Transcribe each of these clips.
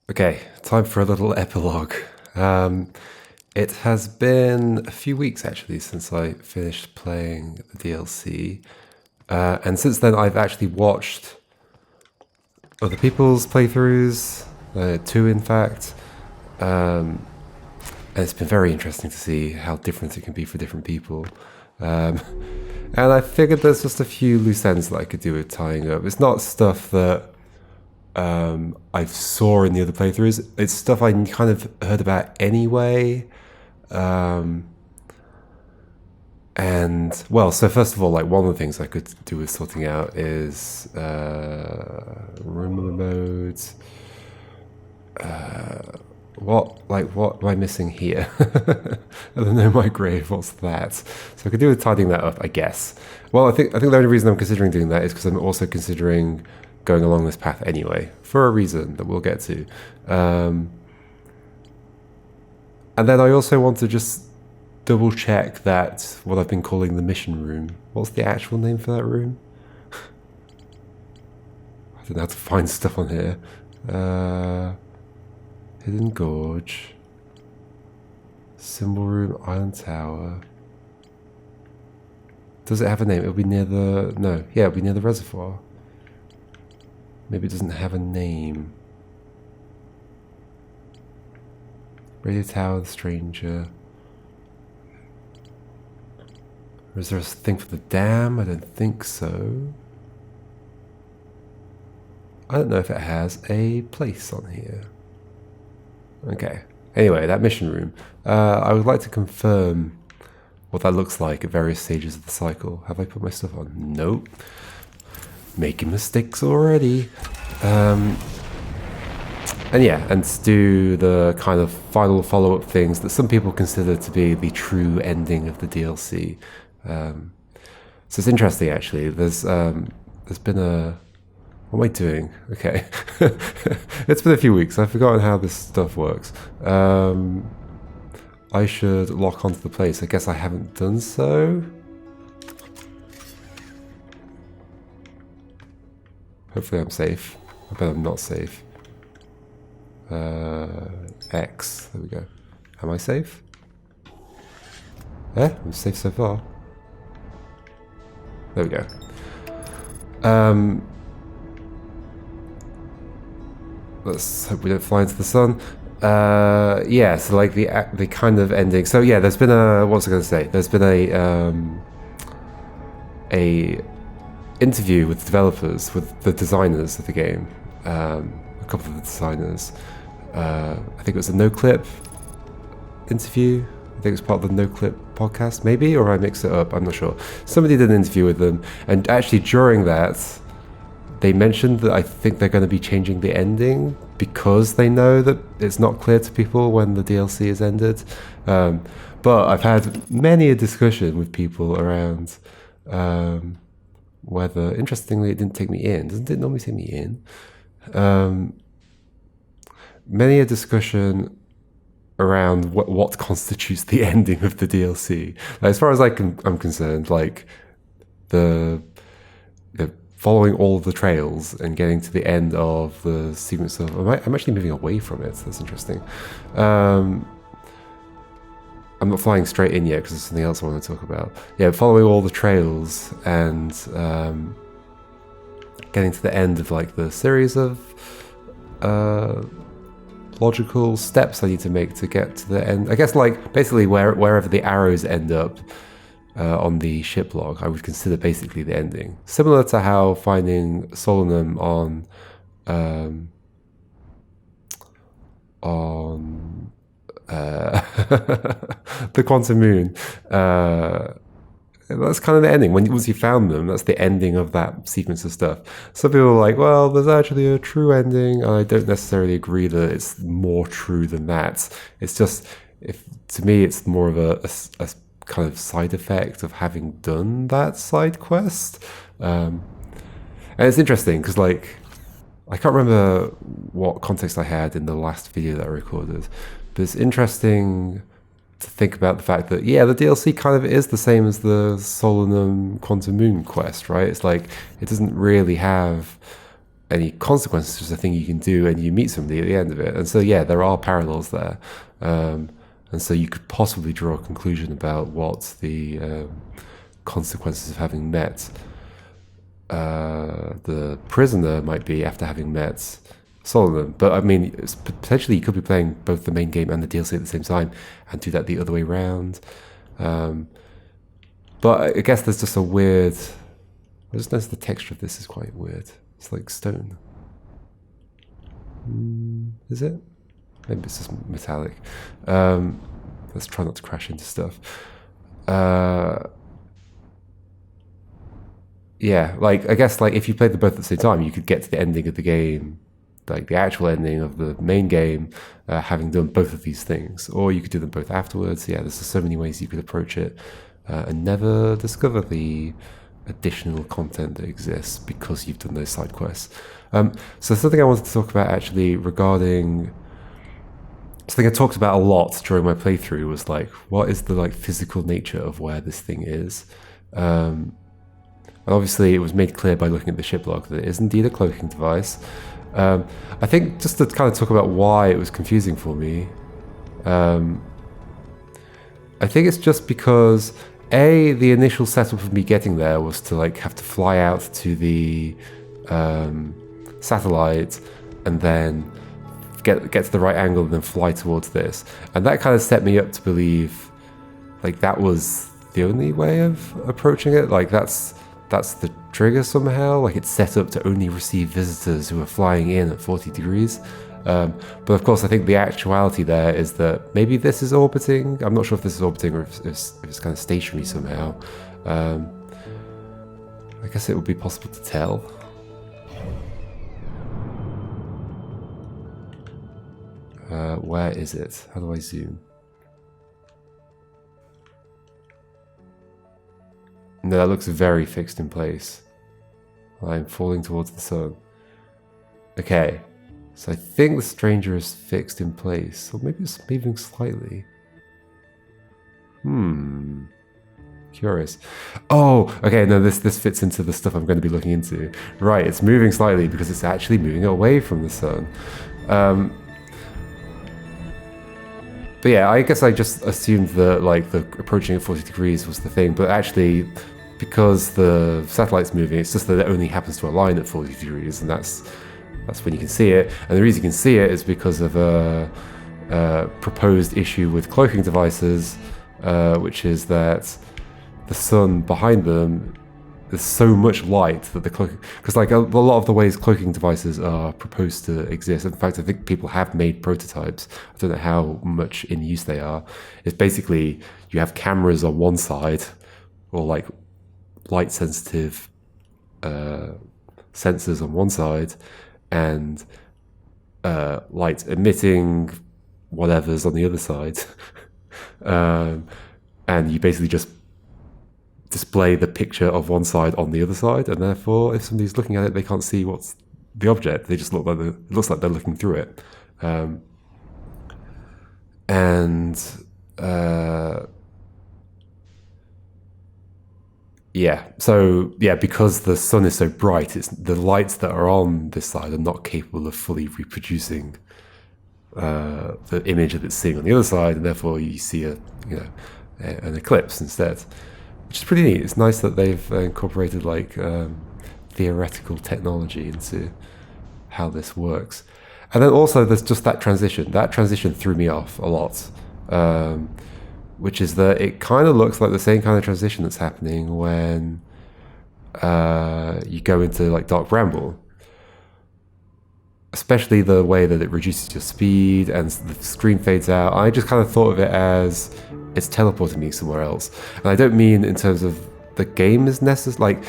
Okay, time for a little epilogue. It has been a few weeks actually since I finished playing the DLC, and since then I've actually watched other people's playthroughs, two in fact, and it's been very interesting to see how different it can be for different people. Um, and I figured there's just a few loose ends that I could do with tying up. It's not stuff that I saw in the other playthroughs. It's stuff I kind of heard about anyway. And well, so first of all, like one of the things I could do with sorting out is room modes. What am I missing here? I don't know my grave. What's that? So I could do with tidying that up, I guess. Well, I think the only reason I'm considering doing that is because I'm also considering going along this path anyway, for a reason that we'll get to. And then I also want to just double check that what I've been calling the mission room. What's the actual name for that room? I don't know how to find stuff on here. Hidden Gorge. Symbol Room, Island Tower. Does it have a name? It'll be near the... No. Yeah, it'll be near the reservoir. Maybe it doesn't have a name. Radio Tower, the Stranger. Or is there a thing for the dam? I don't think so. I don't know if it has a place on here. Okay. Anyway, that mission room. I would like to confirm what that looks like at various stages of the cycle. Have I put my stuff on? Nope. Making mistakes already. And yeah, and to do the kind of final follow-up things that some people consider to be the true ending of the DLC. So it's interesting, actually. There's been a... What am I doing? Okay. It's been a few weeks. I've forgotten how this stuff works. I should lock onto the place. I guess I haven't done so. Hopefully I'm safe. I bet I'm not safe. X. There we go. Am I safe? Yeah, I'm safe so far. There we go. Let's hope we don't fly into the sun. Yeah, so like the kind of ending. So yeah, there's been a... What was I going to say? There's been a interview with the developers, with the designers of the game. A couple of the designers. I think it was a no-clip interview. I think it was part of the no-clip podcast, maybe, or I mixed it up. I'm not sure. Somebody did an interview with them, and actually during that, they mentioned that I think they're going to be changing the ending because they know that it's not clear to people when the DLC is ended. But I've had many a discussion with people around whether, interestingly, it didn't take me in. Doesn't it normally take me in? Many a discussion around what constitutes the ending of the DLC. Like, as far as I'm concerned, like the following all of the trails and getting to the end of the sequence of... I'm actually moving away from it. That's interesting. I'm not flying straight in yet because there's something else I want to talk about. Yeah, following all the trails and getting to the end of like the series of logical steps I need to make to get to the end. I guess like basically wherever the arrows end up on the ship log, I would consider basically the ending. Similar to how finding Solanum on the Quantum Moon. That's kind of the ending. Once you found them, that's the ending of that sequence of stuff. Some people are like, well, there's actually a true ending. I don't necessarily agree that it's more true than that. It's just, to me, it's more of a kind of side effect of having done that side quest. And it's interesting because, like, I can't remember what context I had in the last video that I recorded, but it's interesting to think about the fact that, yeah, the DLC kind of is the same as the Solanum Quantum Moon quest, right? It's like, it doesn't really have any consequences. It's just a thing you can do, and you meet somebody at the end of it. And so, yeah, there are parallels there. And so you could possibly draw a conclusion about what the consequences of having met the prisoner might be after having met Solomon. But I mean, potentially you could be playing both the main game and the DLC at the same time and do that the other way around. But I guess there's just a weird... I just noticed the texture of this is quite weird. It's like stone. Is it? Maybe it's just metallic. Let's try not to crash into stuff. Yeah, like I guess like if you played them both at the same time, you could get to the ending of the game, like the actual ending of the main game, having done both of these things. Or you could do them both afterwards. Yeah, there's so many ways you could approach it and never discover the additional content that exists because you've done those side quests. So something I wanted to talk about actually regarding something I talked about a lot during my playthrough was like, what is the like physical nature of where this thing is? And obviously it was made clear by looking at the ship log that it is indeed a cloaking device. I think just to kind of talk about why it was confusing for me, I think it's just because the initial setup of me getting there was to like have to fly out to the satellite and then get to the right angle and then fly towards this, and that kind of set me up to believe like that was the only way of approaching it. Like that's the trigger somehow. Like it's set up to only receive visitors who are flying in at 40 degrees. But of course, I think the actuality there is that maybe this is orbiting. I'm not sure if this is orbiting or if it's kind of stationary somehow. I guess it would be possible to tell. Where is it? How do I zoom? No, that looks very fixed in place. I'm falling towards the sun. Okay, so I think the stranger is fixed in place, or maybe it's moving slightly. Curious. Oh, okay, no, this fits into the stuff I'm going to be looking into. Right, it's moving slightly because it's actually moving away from the sun. But yeah, I guess I just assumed that like the approaching at 40 degrees was the thing, but actually, because the satellite's moving, it's just that it only happens to align at 40 degrees, and that's when you can see it. And the reason you can see it is because of a proposed issue with cloaking devices, which is that the sun behind them, there's so much light that the cloaking, because like a lot of the ways cloaking devices are proposed to exist, in fact I think people have made prototypes, I don't know how much in use they are, it's basically you have cameras on one side, or like light sensitive sensors on one side, and light emitting whatever's on the other side. And you basically just display the picture of one side on the other side, and therefore if somebody's looking at it, they can't see what's the object. They just look like it looks like they're looking through it. Because the sun is so bright, it's the lights that are on this side are not capable of fully reproducing the image that it's seeing on the other side, and therefore you see an eclipse instead, which is pretty neat. It's nice that they've incorporated like theoretical technology into how this works. And then also there's just that transition. That transition threw me off a lot, which is that it kind of looks like the same kind of transition that's happening when you go into like Dark Bramble. Especially the way that it reduces your speed and the screen fades out. I just kind of thought of it as it's teleporting me somewhere else. And I don't mean in terms of the game is necessary, like,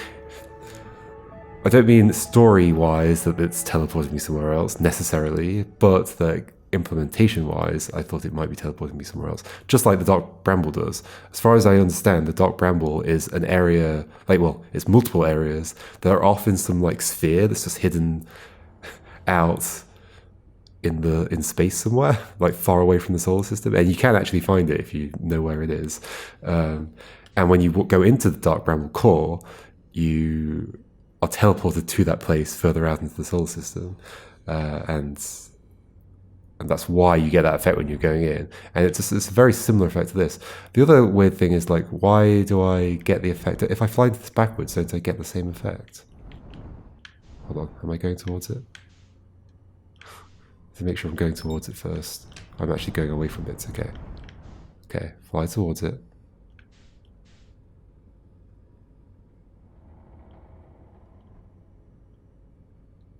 I don't mean story-wise that it's teleporting me somewhere else necessarily, but the implementation-wise, I thought it might be teleporting me somewhere else. Just like the Dark Bramble does. As far as I understand, the Dark Bramble is an area, it's multiple areas that are off in some like sphere that's just hidden out in space somewhere, like far away from the solar system, and you can actually find it if you know where it is. And when you go into the Dark Bramble core, you are teleported to that place further out into the solar system, and that's why you get that effect when you're going in. And it's a very similar effect to this. The other weird thing is, like, why do I get the effect? If I fly this backwards, don't I get the same effect? Hold on, am I going towards it? To make sure I'm going towards it first. I'm actually going away from it, okay. Okay, fly towards it.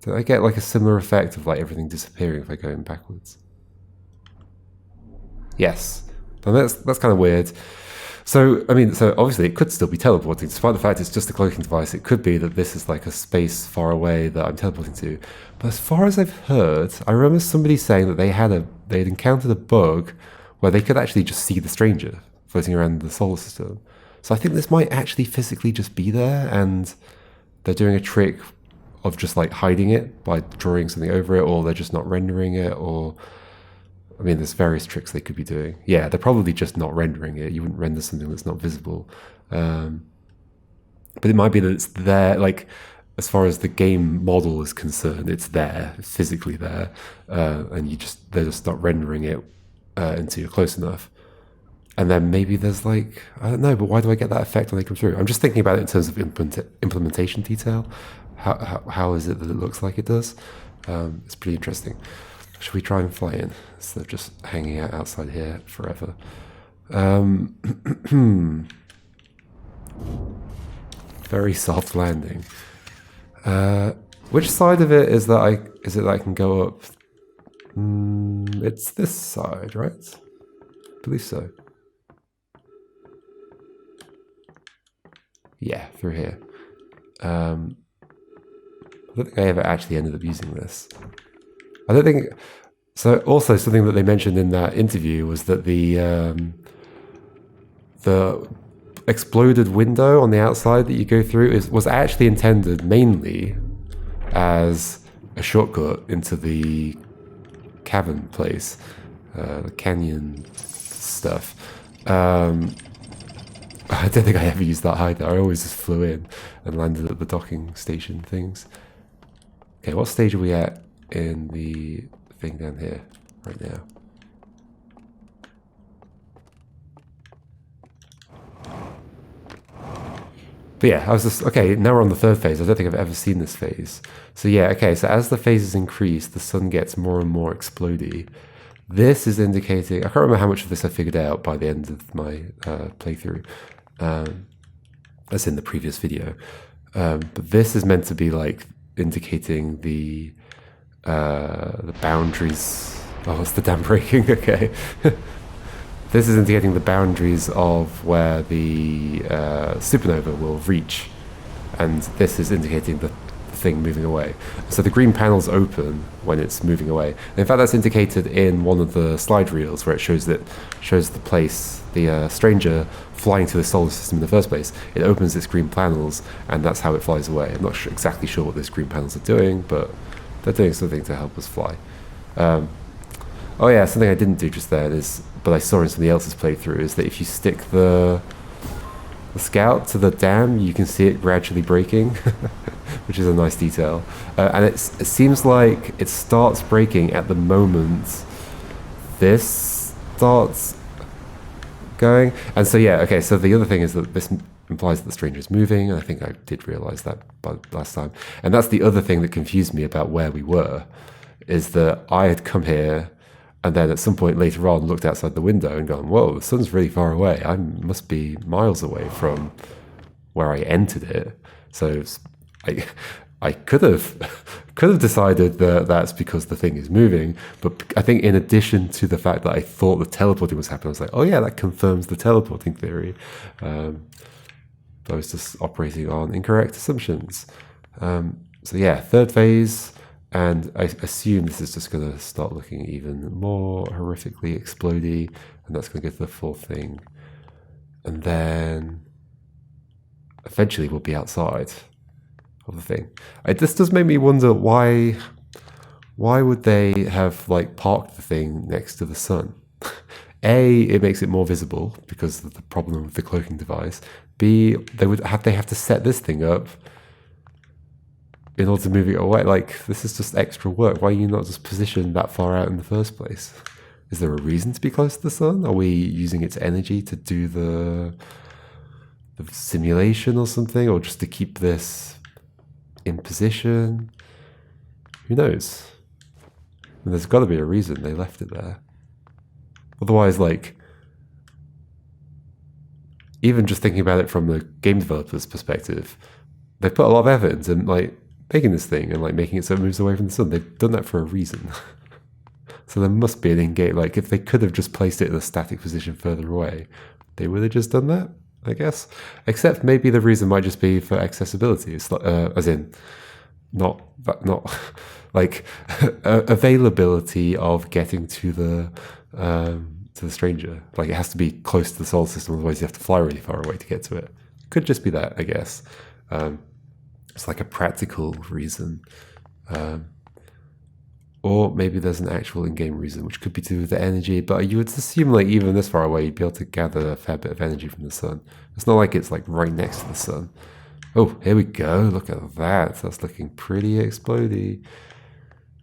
Do I get like a similar effect of like everything disappearing if I go in backwards? Yes. And that's kind of weird. So, I mean, so obviously it could still be teleporting, despite the fact it's just a cloaking device. It could be that this is like a space far away that I'm teleporting to. But as far as I've heard, I remember somebody saying that they'd encountered a bug where they could actually just see the stranger floating around the solar system. So I think this might actually physically just be there, and they're doing a trick of just like hiding it by drawing something over it, or they're just not rendering it, or I mean, there's various tricks they could be doing. Yeah, they're probably just not rendering it. You wouldn't render something that's not visible. But it might be that it's there, like, as far as the game model is concerned, it's there, it's physically there, and they're just not rendering it until you're close enough. And then maybe there's like, I don't know, but why do I get that effect when they come through? I'm just thinking about it in terms of implementation detail. How is it that it looks like it does? It's pretty interesting. Should we try and fly in instead of just hanging out outside here forever? Very soft landing. Which side of it is that I can go up? It's this side, right? I believe so. Yeah, through here. I don't think I ever actually ended up using this. I don't think... So also something that they mentioned in that interview was that the exploded window on the outside that you go through was actually intended mainly as a shortcut into the cavern place, the canyon stuff. I don't think I ever used that either. I always just flew in and landed at the docking station things. Okay, what stage are we at in the thing down here right now? But yeah, I was just, okay, now we're on the third phase. I don't think I've ever seen this phase. So yeah, okay, so as the phases increase, the sun gets more and more explodey. This is indicating, I can't remember how much of this I figured out by the end of my playthrough. As in the previous video. But this is meant to be like indicating the boundaries. Oh, it's the dam breaking. Okay. This is indicating the boundaries of where the supernova will reach, and this is indicating the thing moving away. So the green panels open when it's moving away. And in fact, that's indicated in one of the slide reels where it shows the place, the stranger flying to the solar system in the first place. It opens its green panels, and that's how it flies away. I'm not exactly sure what those green panels are doing, but they're doing something to help us fly. Oh yeah, something I didn't do just there is, but I saw in somebody else's playthrough, is that if you stick the scout to the dam, you can see it gradually breaking, which is a nice detail. And it seems like it starts breaking at the moment this starts going. And so yeah, okay, so the other thing is that this implies that the stranger is moving, and I think I did realize that last time. And that's the other thing that confused me about where we were, is that I had come here and then at some point later on looked outside the window and gone, whoa, the sun's really far away. I must be miles away from where I entered it. So I could have decided that that's because the thing is moving, but I think in addition to the fact that I thought the teleporting was happening, I was like, oh yeah, that confirms the teleporting theory. I was just operating on incorrect assumptions. So yeah, third phase, and I assume this is just going to start looking even more horrifically explodey, and that's going to go to the fourth thing. And then eventually we'll be outside of the thing. This does make me wonder why would they have like parked the thing next to the sun? A, it makes it more visible because of the problem with the cloaking device. B, they have to set this thing up in order to move it away. Like, this is just extra work. Why are you not just positioned that far out in the first place? Is there a reason to be close to the sun? Are we using its energy to do the simulation or something? Or just to keep this in position? Who knows? And there's got to be a reason they left it there. Otherwise, like, even just thinking about it from the game developer's perspective, they put a lot of effort into like making this thing and like making it so it moves away from the sun. They've done that for a reason. So there must be an in-game, like if they could have just placed it in a static position further away, they would have just done that, I guess. Except maybe the reason might just be for accessibility. It's like, as in, not like availability of getting to the stranger. Like it has to be close to the solar system, otherwise you have to fly really far away to get to it. Could just be that, I guess. It's like a practical reason. Or maybe there's an actual in-game reason, which could be to do with the energy, but you would assume like even this far away, you'd be able to gather a fair bit of energy from the sun. It's not like it's like right next to the sun. Oh, here we go. Look at that. That's looking pretty explodey.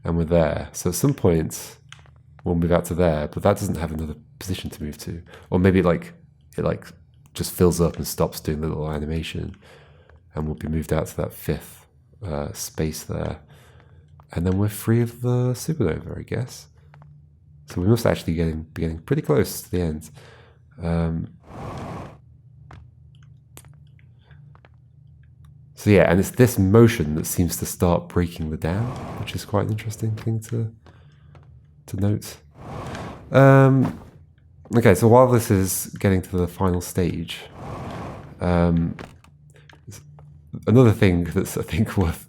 And we're there. So at some point, we'll move out to there, but that doesn't have another position to move to. Or maybe it just fills up and stops doing the little animation, and we'll be moved out to that fifth space there. And then we're free of the supernova, I guess. So we must actually be getting pretty close to the end. So yeah, and it's this motion that seems to start breaking the dam, which is quite an interesting thing to note. Okay, so while this is getting to the final stage, another thing that's I think worth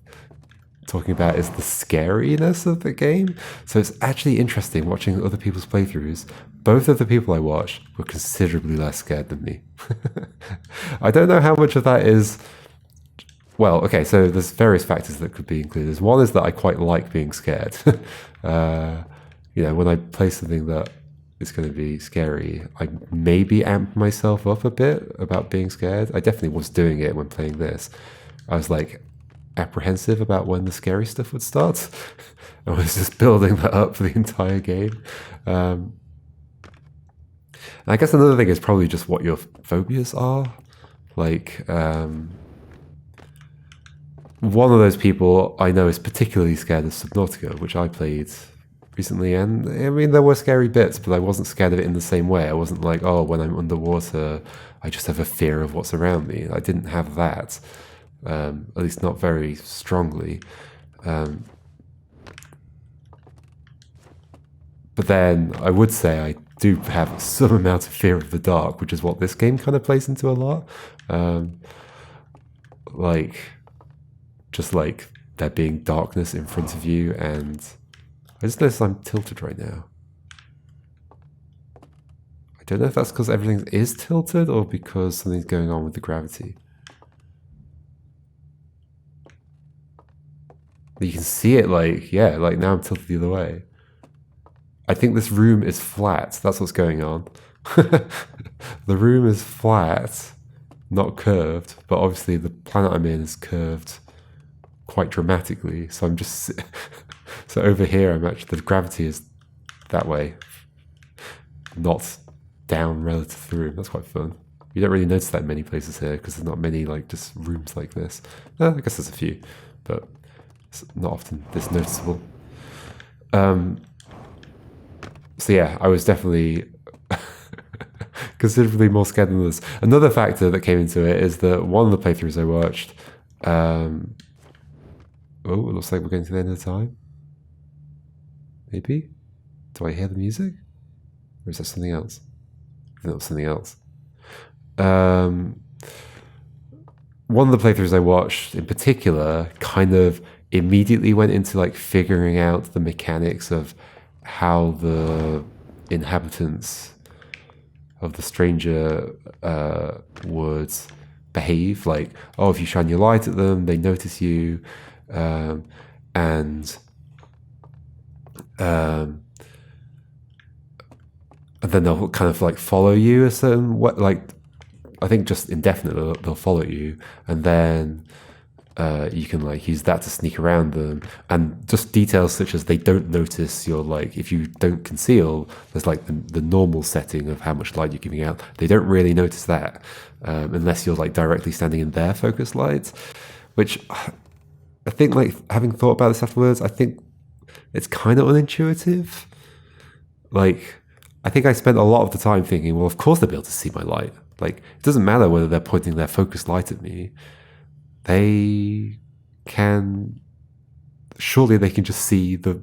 talking about is the scariness of the game. So it's actually interesting watching other people's playthroughs. Both of the people I watched were considerably less scared than me. I don't know how much of that is... Well, okay, so there's various factors that could be included. One is that I quite like being scared. You know, when I play something that is going to be scary, I maybe amp myself up a bit about being scared. I definitely was doing it when playing this. I was like apprehensive about when the scary stuff would start. I was just building that up for the entire game. And I guess another thing is probably just what your phobias are. Like, one of those people I know is particularly scared of Subnautica, which I played recently, and I mean there were scary bits, but I wasn't scared of it in the same way. I wasn't like, oh, when I'm underwater I just have a fear of what's around me. I didn't have that, at least not very strongly. But then I would say I do have some amount of fear of the dark, which is what this game kind of plays into a lot. Just like there being darkness in front of you, and I just noticed I'm tilted right now. I don't know if that's because everything is tilted or because something's going on with the gravity. You can see it like, yeah, like now I'm tilted the other way. I think this room is flat. That's what's going on. The room is flat, not curved, but obviously the planet I'm in is curved quite dramatically. So I'm just... So over here, I'm actually, the gravity is that way, not down relative to the room. That's quite fun. You don't really notice that in many places here because there's not many like just rooms like this. I guess there's a few, but it's not often this noticeable. So yeah, I was definitely considerably more scared than this. Another factor that came into it is that one of the playthroughs I watched, oh, it looks like we're getting to the end of the time. Maybe? Do I hear the music? Or is that something else? I think that was something else. One of the playthroughs I watched in particular kind of immediately went into like figuring out the mechanics of how the inhabitants of the stranger would behave. Like, oh, if you shine your light at them, they notice you, and then they'll kind of like follow you a certain way. Like, I think just indefinitely they'll follow you, and then you can like use that to sneak around them, and just details such as they don't notice your like if you don't conceal, there's like the normal setting of how much light you're giving out. They don't really notice that unless you're like directly standing in their focus light, which I think, like, having thought about this afterwards, I think it's kind of unintuitive. Like, I think I spent a lot of the time thinking, well, of course they'll be able to see my light. Like, it doesn't matter whether they're pointing their focus light at me. They can... Surely they can just see the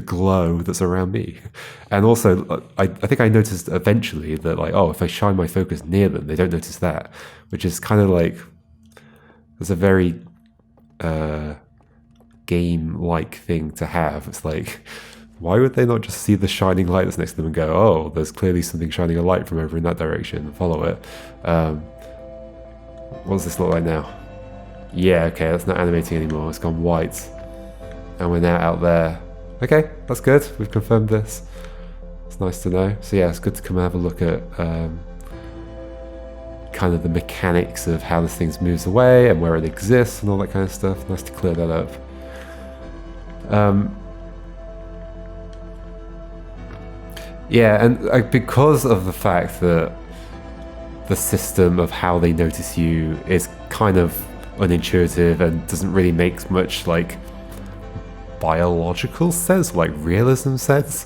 glow that's around me. And also, I think I noticed eventually that, like, oh, if I shine my focus near them, they don't notice that. Which is kind of like... It's a very... game-like thing to have. It's like, why would they not just see the shining light that's next to them and go, oh, there's clearly something shining a light from over in that direction, and follow it. What does this look like now? Yeah, okay, that's not animating anymore. It's gone white. And we're now out there. Okay, that's good. We've confirmed this. It's nice to know. So yeah, it's good to come and have a look at kind of the mechanics of how this thing moves away and where it exists and all that kind of stuff. Nice to clear that up. Yeah, and because of the fact that the system of how they notice you is kind of unintuitive and doesn't really make much like biological sense, like realism sense,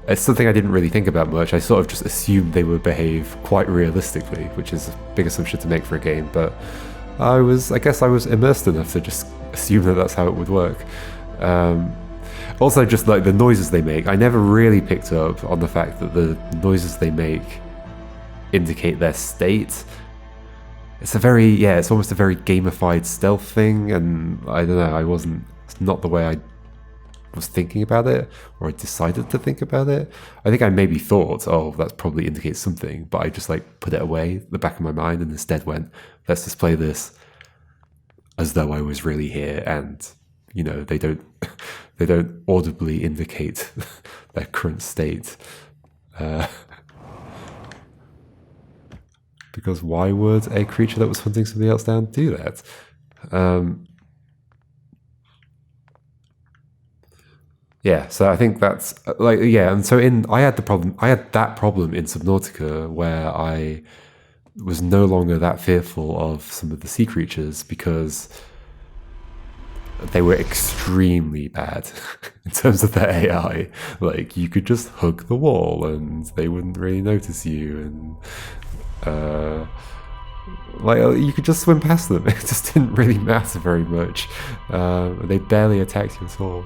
it's something I didn't really think about much. I sort of just assumed they would behave quite realistically, which is a big assumption to make for a game, but I guess I was immersed enough to just assume that that's how it would work. Also, just like the noises they make, I never really picked up on the fact that the noises they make indicate their state. It's almost a very gamified stealth thing, and I don't know, it's not the way I was thinking about it, or I decided to think about it. I think I maybe thought, oh, that probably indicates something, but I just like put it away at the back of my mind and instead went, let's just play this as though I was really here, and you know, they don't audibly indicate their current state. Because why would a creature that was hunting somebody else down do that? Yeah, so I think that's like, yeah, and so I had that problem in Subnautica where I was no longer that fearful of some of the sea creatures because they were extremely bad in terms of their AI. Like, you could just hug the wall and they wouldn't really notice you, and like you could just swim past them. It just didn't really matter very much. They barely attacked you at all.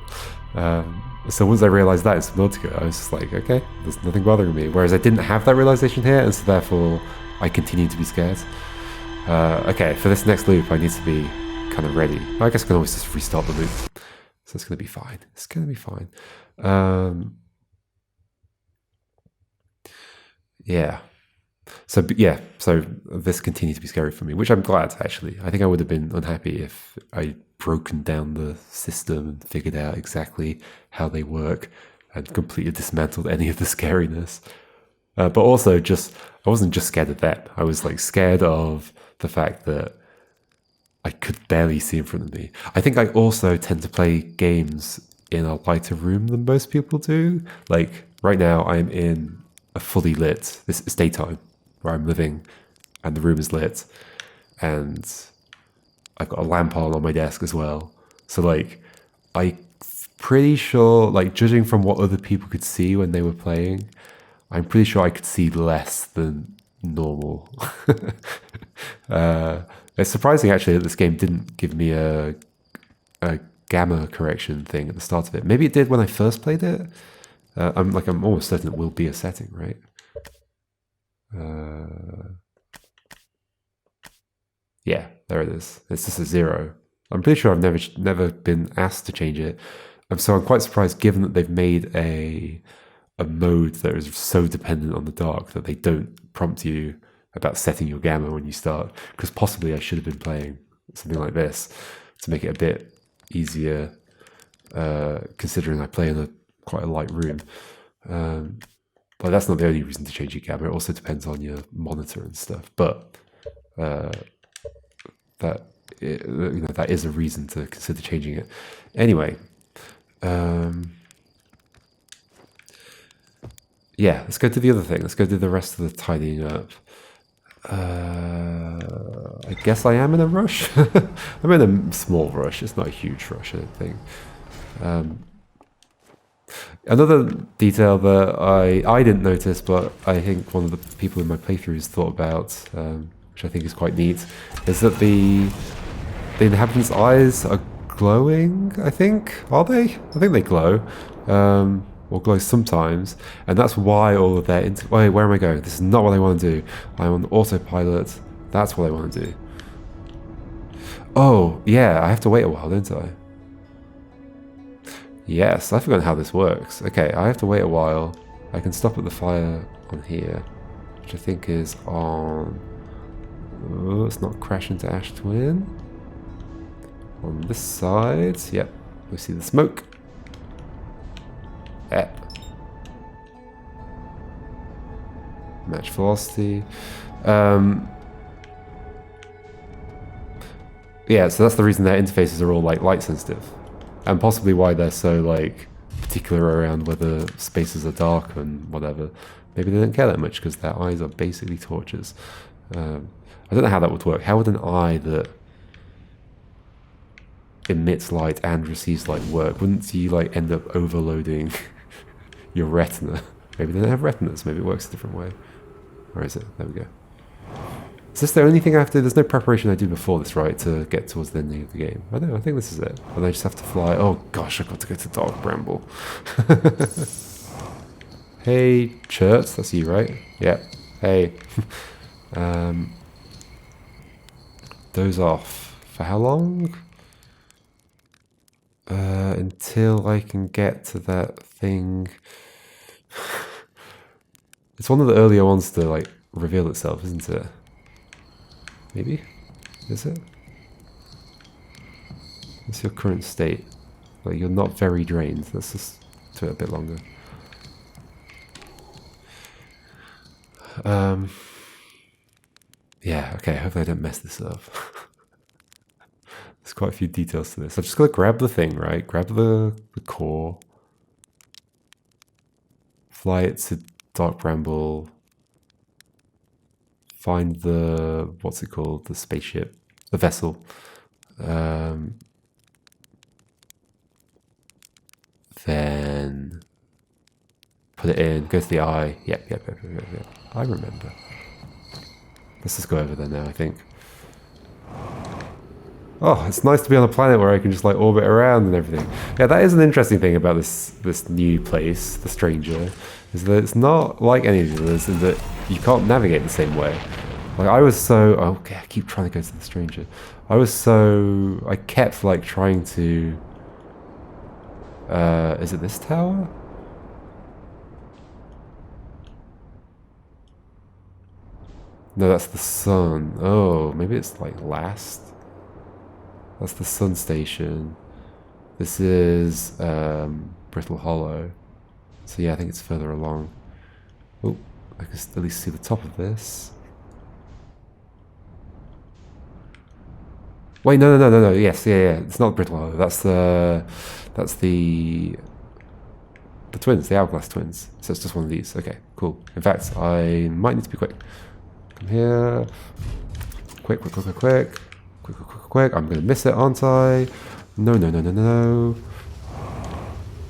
So once I realized that in Subnautica, I was just like, okay, there's nothing bothering me. Whereas I didn't have that realization here, and so therefore I continued to be scared. Okay, for this next loop, I need to be kind of ready. I guess I can always just restart the loop. So it's going to be fine. It's going to be fine. Yeah. So this continued to be scary for me, which I'm glad, actually. I think I would have been unhappy if I'd broken down the system and figured out exactly how they work and completely dismantled any of the scariness. But also, I wasn't just scared of that. I was like scared of the fact that I could barely see in front of me. I think I also tend to play games in a lighter room than most people do. Like right now, I'm in a fully lit. This is daytime where I'm living, and the room is lit, and I've got a lamp on my desk as well. So like, I'm pretty sure, like judging from what other people could see when they were playing, I'm pretty sure I could see less than normal. It's surprising actually that this game didn't give me a gamma correction thing at the start of it. Maybe it did when I first played it. I'm almost certain it will be a setting, right? Yeah, there it is. It's just a 0. I'm pretty sure I've never been asked to change it. So I'm quite surprised, given that they've made a mode that is so dependent on the dark that they don't prompt you about setting your gamma when you start. Because possibly I should have been playing something like this to make it a bit easier, considering I play in quite a light room. But that's not the only reason to change your gamma. It also depends on your monitor and stuff. But that that is a reason to consider changing it. Anyway, yeah, let's go to the other thing. Let's go do the rest of the tidying up. I guess I am in a rush. I'm in a small rush. It's not a huge rush, I don't think. Another detail that I didn't notice, but I think one of the people in my playthroughs thought about, which I think is quite neat, is that the inhabitants' eyes are glowing, I think. Are they? I think they glow. Or glow sometimes. And that's why all of their... Wait, where am I going? This is not what I want to do. I'm on autopilot. That's what I want to do. Oh, yeah, I have to wait a while, don't I? Yes, I've forgotten how this works. Okay, I have to wait a while. I can stop at the fire on here, which I think is on... Oh, let's not crash into Ash Twin. On this side, yep, we see the smoke. Match velocity. Yeah, so that's the reason their interfaces are all like light sensitive. And possibly why they're so like particular around whether spaces are dark and whatever. Maybe they don't care that much because their eyes are basically torches. I don't know how that would work. How would an eye that emits light and receives light work? Wouldn't you like end up overloading your retina? Maybe they don't have retinas. Maybe it works a different way. Where is it? There we go. Is this the only thing I have to do? There's no preparation I do before this, right? To get towards the end of the game. I don't know. I think this is it. And I just have to fly. Oh gosh, I've got to go to Dark Bramble. Hey, Church. That's you, right? Yeah. Hey. Doze off. For how long? Until I can get to that thing. It's one of the earlier ones to like reveal itself, isn't it? Maybe? Is it? What's your current state? Like you're not very drained. Let's just do it a bit longer. Yeah, okay, hopefully I don't mess this up. There's quite a few details to this. I'm just gonna grab the thing, right? Grab the core. Fly it to Dark Bramble. Find the, what's it called? The spaceship. The vessel. Then put it in, go to the eye. Yep. I remember. Let's just go over there now, I think. Oh, it's nice to be on a planet where I can just like orbit around and everything. Yeah, that is an interesting thing about this new place, the Stranger, is that it's not like any of the others in that you can't navigate the same way. Like I was so, okay, I keep trying to go to the Stranger. I kept like trying to, is it this tower? No, that's the sun. Oh, maybe it's like last. That's the sun station. This is Brittle Hollow. So yeah, I think it's further along. Oh, I can at least see the top of this. Wait, no. Yes, yeah. It's not Brittle Hollow. That's the twins, the Hourglass twins. So it's just one of these. Okay, cool. In fact, I might need to be quick. Come here. Quick. I'm gonna miss it, aren't I? No.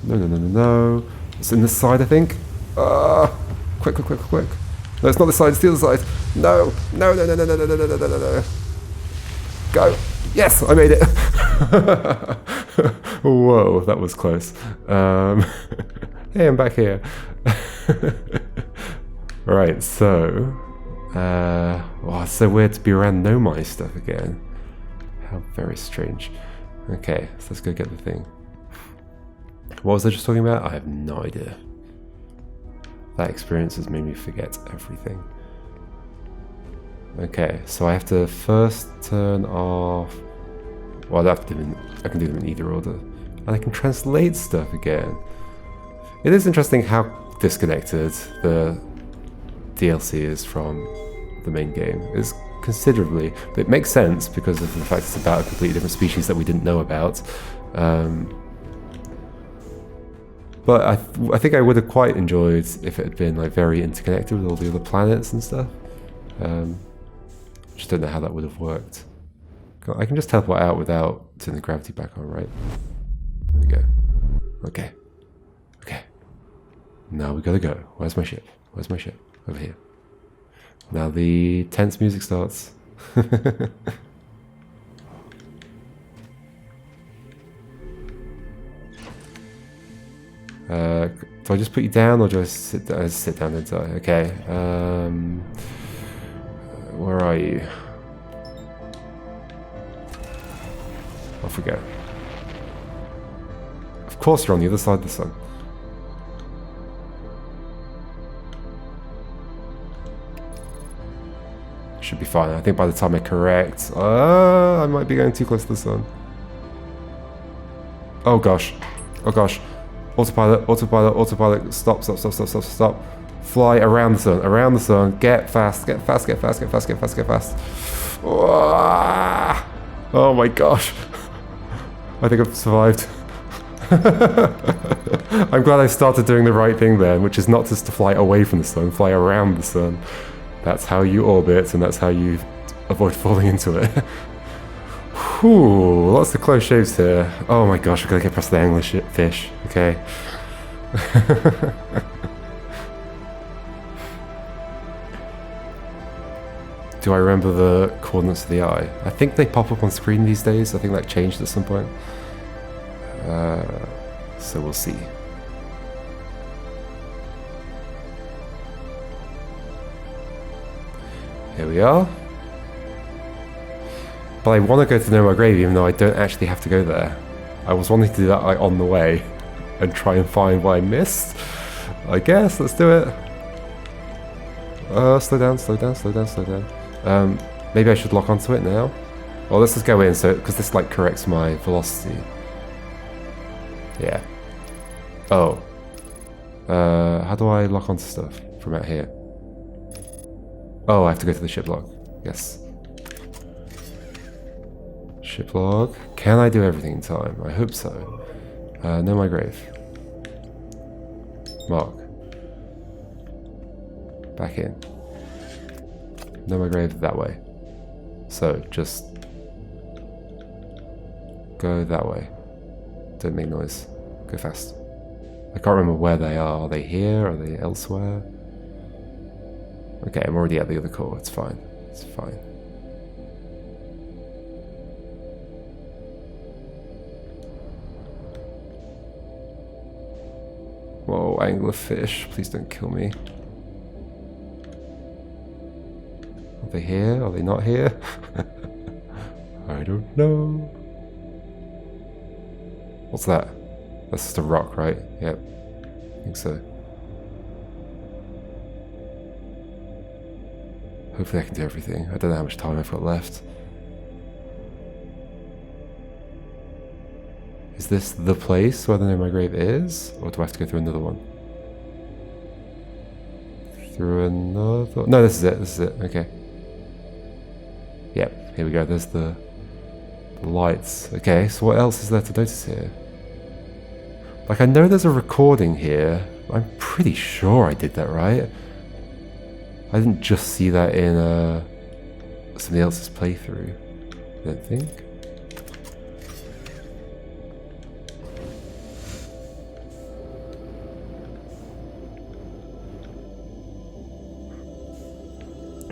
No. It's in this side, I think. Quick. No, it's not this side, it's the other side. No. Go. Yes, I made it. Whoa, that was close. Hey, I'm back here. Right, so... wow, it's so weird to be around Nomai stuff again. How very strange. Okay, so let's go get the thing. What was I just talking about? I have no idea. That experience has made me forget everything. Okay, so I have to first turn off... Well, I can do them in either order. And I can translate stuff again. It is interesting how disconnected the DLC is from the main game. It's considerably. But it makes sense because of the fact it's about a completely different species that we didn't know about. But I think I would have quite enjoyed if it had been like very interconnected with all the other planets and stuff. Just don't know how that would have worked. I can just teleport out without turning the gravity back on, right? There we go. Okay. Okay. Now we gotta go. Where's my ship? Where's my ship? Over here. Now the tense music starts. Do I just put you down or do I sit down? I sit down, don't I? Okay. Where are you? Off we go. Of course you're on the other side of the sun. Should be fine. I think by the time I correct... I might be going too close to the sun. Oh gosh. Oh gosh. Autopilot, autopilot, autopilot. Stop, stop, stop, stop, stop, stop. Fly around the sun, around the sun. Get fast, get fast, get fast, get fast, get fast, get fast. Oh my gosh. I think I've survived. I'm glad I started doing the right thing then, which is not just to fly away from the sun, fly around the sun. That's how you orbit, and that's how you avoid falling into it. Whew, lots of close shaves here. Oh my gosh, I gotta get past the anglerfish fish. Okay. Do I remember the coordinates of the eye? I think they pop up on screen these days. I think that changed at some point. So we'll see. Here we are. But I want to go to Know My Grave even though I don't actually have to go there. I was wanting to do that like on the way and try and find what I missed. I guess, let's do it. Slow down, slow down, slow down, slow down. Maybe I should lock onto it now. Well, let's just go in so because this like corrects my velocity. Yeah. Oh. How do I lock onto stuff from out here? Oh, I have to go to the ship log. Yes. Ship log. Can I do everything in time? I hope so. Know My Grave. Mark. Back in. Know My Grave that way. So, just go that way. Don't make noise. Go fast. I can't remember where they are. Are they here? Are they elsewhere? Okay, I'm already at the other core. It's fine. It's fine. Whoa, anglerfish. Please don't kill me. Are they here? Are they not here? I don't know. What's that? That's just a rock, right? Yep. I think so. Hopefully I can do everything. I don't know how much time I've got left. Is this the place where the Know My Grave is? Or do I have to go through another one? Through another... No, this is it. This is it. Okay. Yep. Here we go. There's the lights. Okay, so what else is there to notice here? Like, I know there's a recording here. I'm pretty sure I did that right. I didn't just see that in somebody else's playthrough, I don't think.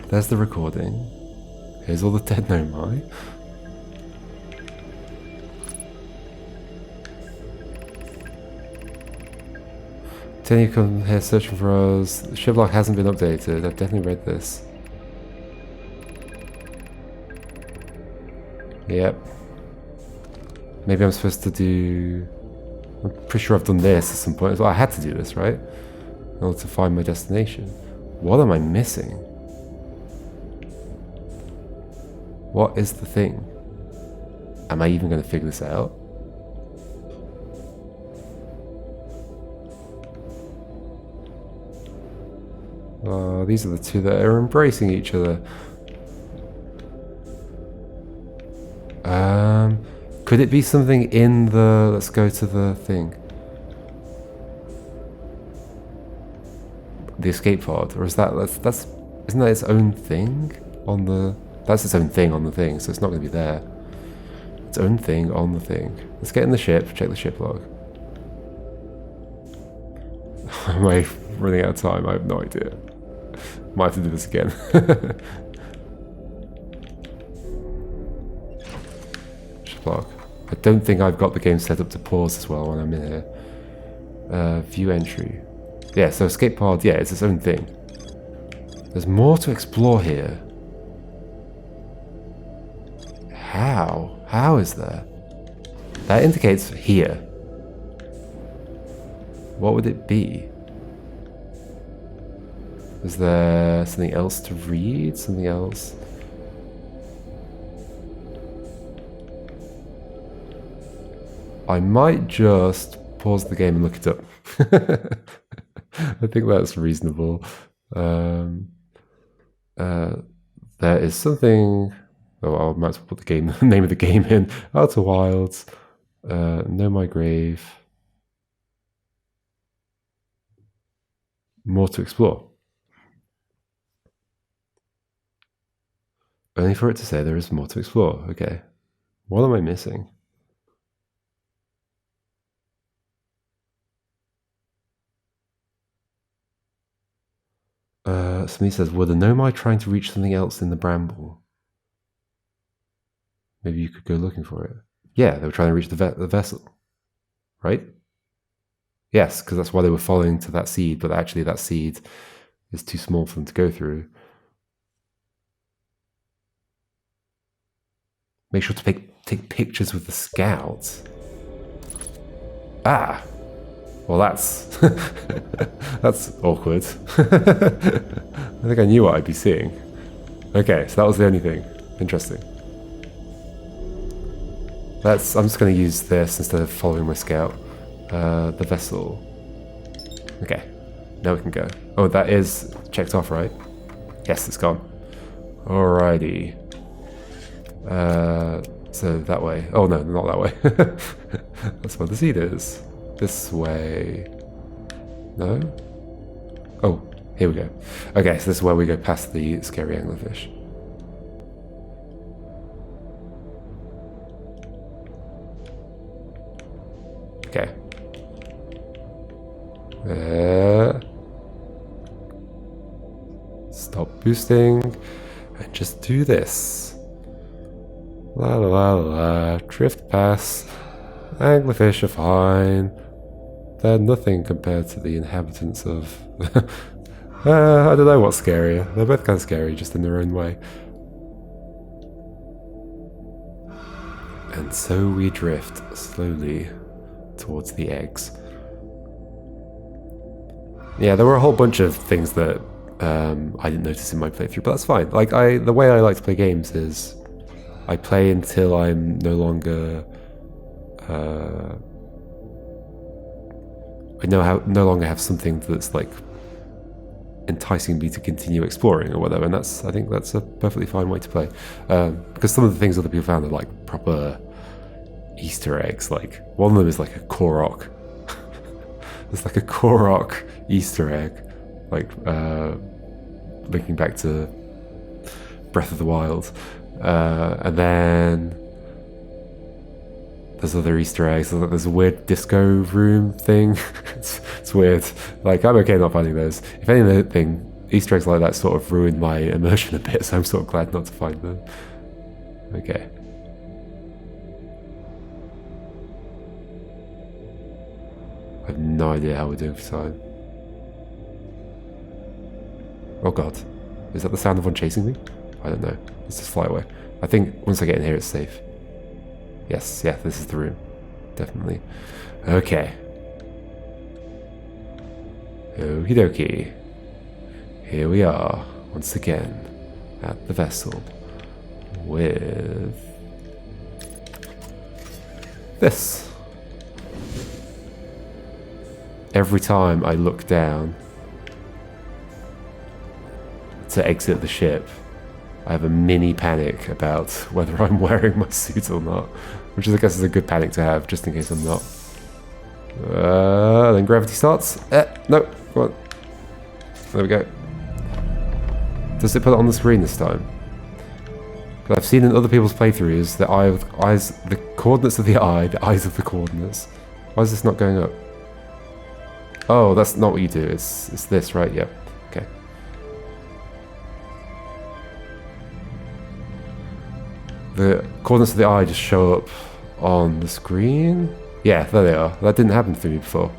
There's the recording. Here's all the dead Nomai. Then you come here searching for us. The ship log hasn't been updated. I've definitely read this. Yep. Maybe I'm supposed to do... I'm pretty sure I've done this at some point. Well, I had to do this, right? In order to find my destination. What am I missing? What is the thing? Am I even going to figure this out? These are the two that are embracing each other. Could it be something in the... Let's go to the thing. The escape pod, or is that... That's isn't that its own thing on the... That's its own thing on the thing, so it's not going to be there. Its own thing on the thing. Let's get in the ship, check the ship log. Am I running out of time? I have no idea. Might have to do this again. Ship log. I don't think I've got the game set up to pause as well when I'm in here. View entry. Yeah, so escape pod, yeah, it's its own thing. There's more to explore here. How? How is there? That indicates here. What would it be? Is there something else to read? Something else? I might just pause the game and look it up. I think that's reasonable. There is something... Oh, I might as well put the game, name of the game in. Outer Wilds. Know My Grave. More to explore. Only for it to say there is more to explore. Okay. What am I missing? Somebody says, were the Nomai trying to reach something else in the bramble? Maybe you could go looking for it. Yeah, they were trying to reach the vessel. Right? Yes, because that's why they were following to that seed, but actually that seed is too small for them to go through. Make sure to take pictures with the scouts. Ah! Well, that's... that's awkward. I think I knew what I'd be seeing. Okay, so that was the only thing. Interesting. I'm just going to use this instead of following my scout. The vessel. Okay, now we can go. Oh, that is checked off, right? Yes, it's gone. Alrighty. So that way. Oh no, not that way. That's where the seed is. This way. No? Oh, here we go. Okay, so this is where we go past the scary anglerfish. Okay. Stop boosting and just do this. La la la la, drift past. Anglerfish are fine. They're nothing compared to the inhabitants of... I don't know what's scarier. They're both kind of scary, just in their own way. And so we drift slowly towards the eggs. Yeah, there were a whole bunch of things that I didn't notice in my playthrough, but that's fine. Like, the way I like to play games is I play until I'm no longer... I no longer have something that's like enticing me to continue exploring or whatever, and I think that's a perfectly fine way to play. Because some of the things other people found are like proper Easter eggs. Like one of them is like a Korok. It's like a Korok Easter egg, like linking back to Breath of the Wild, and then. There's other Easter eggs. There's a weird disco room thing. It's weird. Like, I'm okay not finding those. If anything, Easter eggs like that sort of ruined my immersion a bit, so I'm sort of glad not to find them. Okay. I have no idea how we're doing for time. Oh god. Is that the sound of one chasing me? I don't know. Let's just fly away. I think once I get in here, it's safe. Yes, yeah, this is the room. Definitely. Okay. Okie dokie. Here we are, once again, at the vessel. With... this. Every time I look down to exit the ship, I have a mini panic about whether I'm wearing my suit or not, which is, I guess, is a good panic to have, just in case I'm not. Then gravity starts. No, come on. There we go. Does it put it on the screen this time? I've seen in other people's playthroughs the eyes, the coordinates of the eye, the eyes of the coordinates. Why is this not going up? Oh, that's not what you do. It's this, right? Yep. Okay. The coordinates of the eye just show up on the screen. Yeah, there they are. That didn't happen for me before.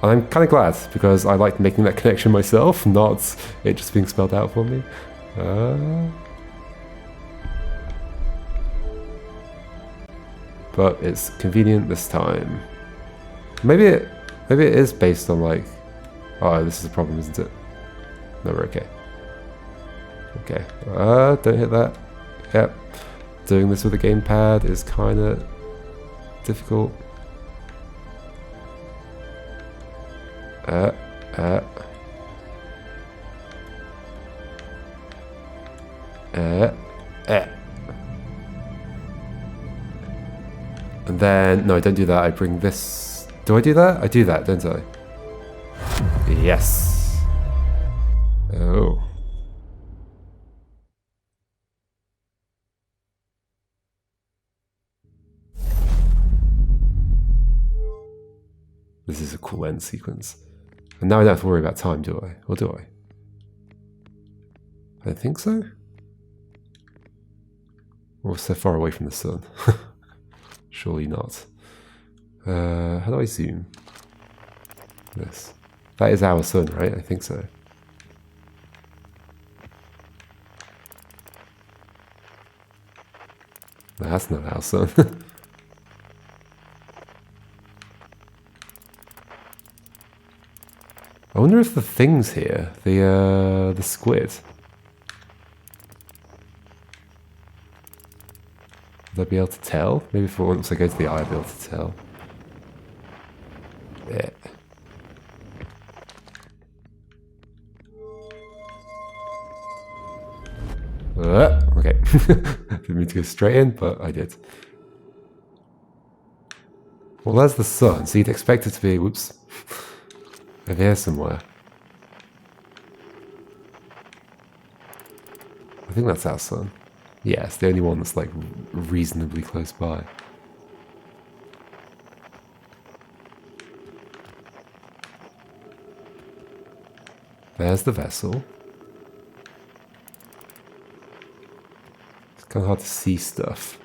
And I'm kind of glad, because I liked making that connection myself, not it just being spelled out for me. But it's convenient this time. Maybe it is based on like... Oh, this is a problem, isn't it? No, we're okay. Okay. Don't hit that. Yep. Doing this with a gamepad is kind of difficult. And then, no, don't do that. I bring this. Do I do that? I do that, don't I? Yes. Oh. This is a cool end sequence. And now I don't have to worry about time, do I? Or do I? I don't think so. We're so far away from the sun. Surely not. How do I zoom? This. That is our sun, right? I think so. That's not our sun. I wonder if the thing's here. The squid. Would I be able to tell? Maybe for once I go to the eye, I'll be able to tell. Yeah. Okay. Didn't mean to go straight in, but I did. Well, there's the sun, so you'd expect it to be, whoops, over here somewhere. I think that's our sun. Yeah, it's the only one that's like reasonably close by. There's the vessel. It's kind of hard to see stuff.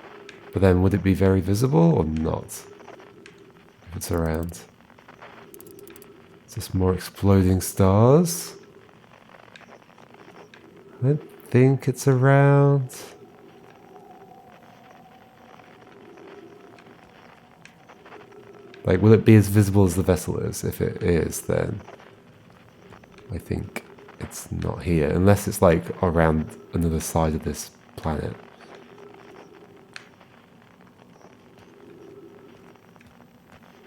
But then would it be very visible or not? If it's around. Is this more exploding stars? I don't think it's around. Like, will it be as visible as the vessel is? If it is, then I think it's not here. Unless it's like around another side of this planet.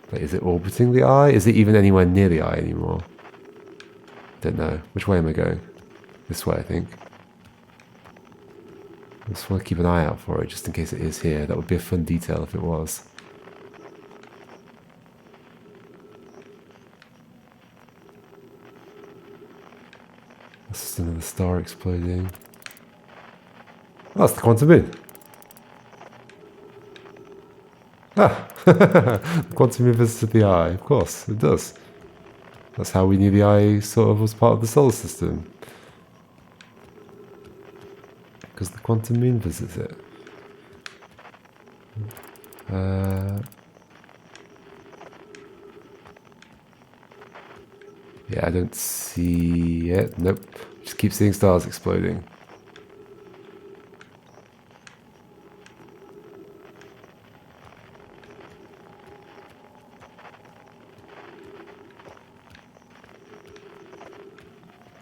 But is it orbiting the eye? Is it even anywhere near the eye anymore? Don't know. Which way am I going? This way, I think. I just want to keep an eye out for it, just in case it is here. That would be a fun detail if it was. That's just another star exploding. Oh, that's the quantum moon. Ah! The quantum moon visited the eye. Of course, it does. That's how we knew the eye sort of was part of the solar system. Because the quantum moon visits it. Yeah, I don't see it. Nope. Just keep seeing stars exploding.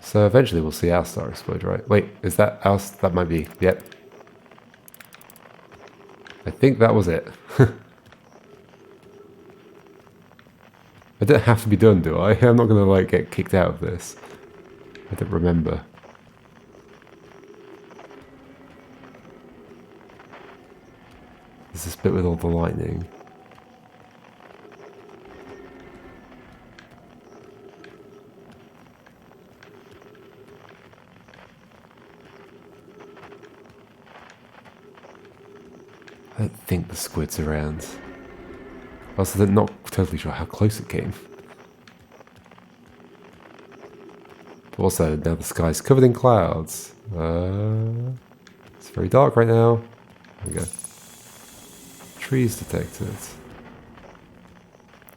So eventually we'll see our star explode, right? Wait, is that ours? That might be. Yep. I think that was it. I don't have to be done, do I? I'm not going to like get kicked out of this. I don't remember. Is this bit with all the lightning? I don't think the squid's around. Also, I'm not totally sure how close it came. But also, now the sky's covered in clouds. It's very dark right now. There we go. Trees detected.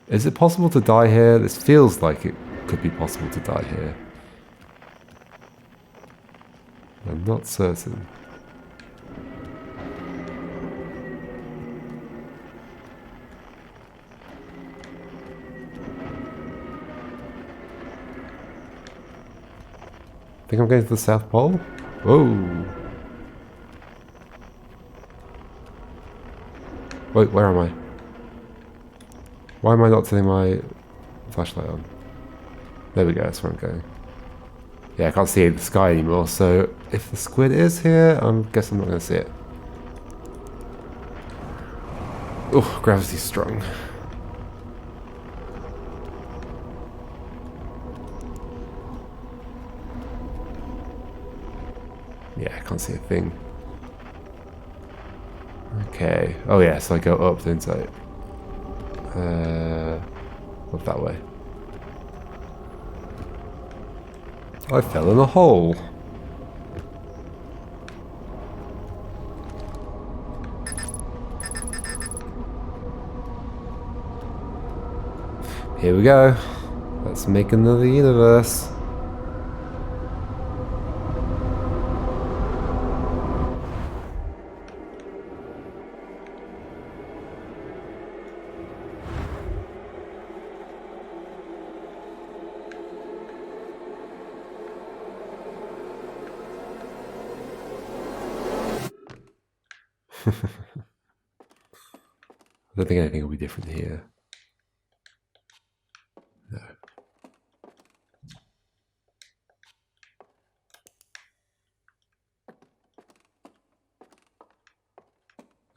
Is it possible to die here? This feels like it could be possible to die here. I'm not certain. I think I'm going to the South Pole? Whoa! Wait, where am I? Why am I not turning my flashlight on? There we go, that's where I'm going. Yeah, I can't see the sky anymore, so if the squid is here, I guess I'm not going to see it. Oh, gravity's strong. Yeah, I can't see a thing. Okay. Oh yeah, so I go up, don't I? Up that way. I fell in a hole. Here we go. Let's make another universe. I don't think anything will be different here. No.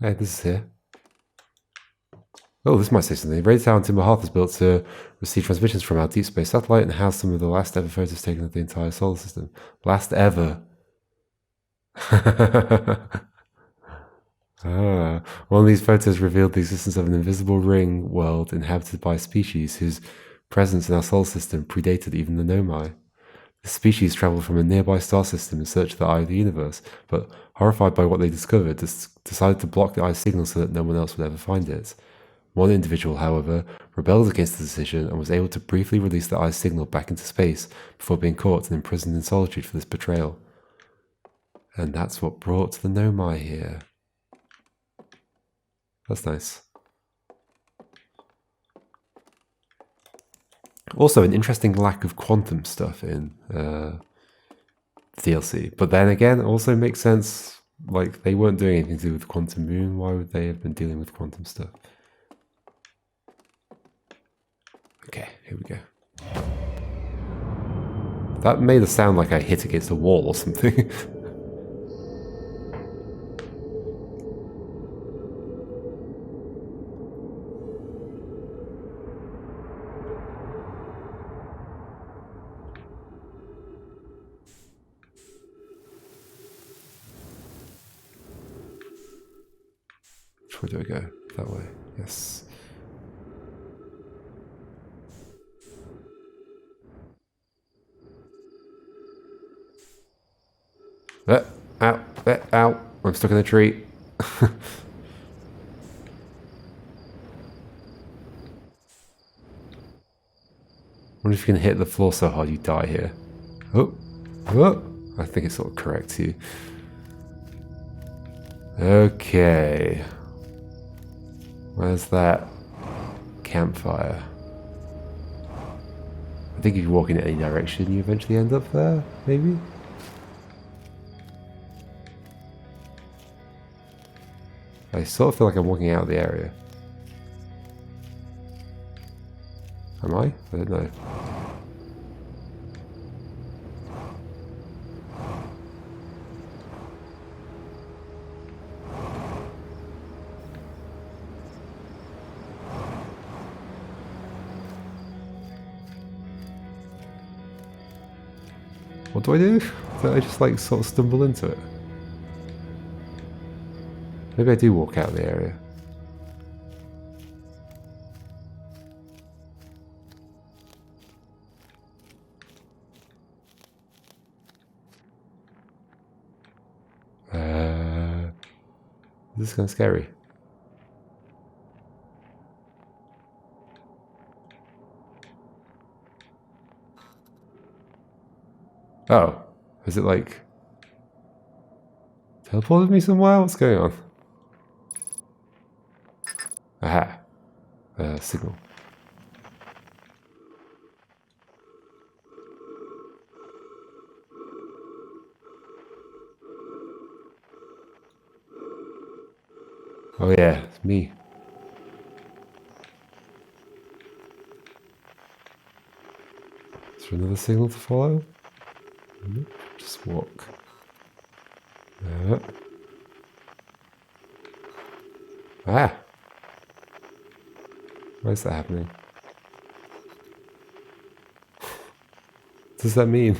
Hey, this is here. Oh, this might say something. Radio Tower in Timber Hearth is built to receive transmissions from our deep space satellite and house some of the last ever photos taken of the entire solar system. Last ever. One of these photos revealed the existence of an invisible ring world inhabited by a species whose presence in our solar system predated even the Nomai. The species traveled from a nearby star system in search of the eye of the universe, but horrified by what they discovered, decided to block the eye's signal so that no one else would ever find it. One individual, however, rebelled against the decision and was able to briefly release the eye's signal back into space before being caught and imprisoned in solitude for this betrayal. And that's what brought the Nomai here. That's nice. Also, an interesting lack of quantum stuff in DLC. But then again, it also makes sense. Like, they weren't doing anything to do with Quantum Moon. Why would they have been dealing with quantum stuff? Okay, here we go. That made it sound like I hit against a wall or something. Which way do I go? That way. Yes. Ow, ow. I'm stuck in a tree. Wonder if you can hit the floor so hard you die here. Oh. I think it sort of corrects you. Okay. Where's that campfire? I think if you walk in any direction, you eventually end up there, maybe? I sort of feel like I'm walking out of the area. Am I? I don't know. What do I do? Did I just like sort of stumble into it? Maybe I do walk out of the area. This is kind of scary. Oh, is it like teleported me somewhere? What's going on? Aha, signal. Oh yeah, it's me. Is there another signal to follow? Nope, just walk. Ah! Why is that happening? What does that mean?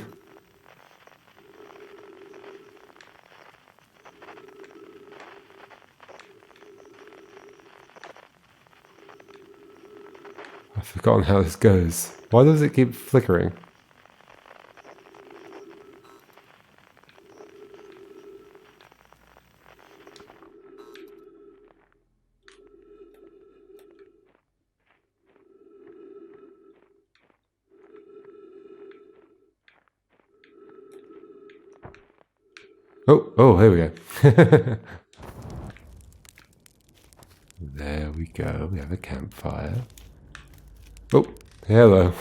I've forgotten how this goes. Why does it keep flickering? Oh, here we go. There we go. We have a campfire. Oh, hello.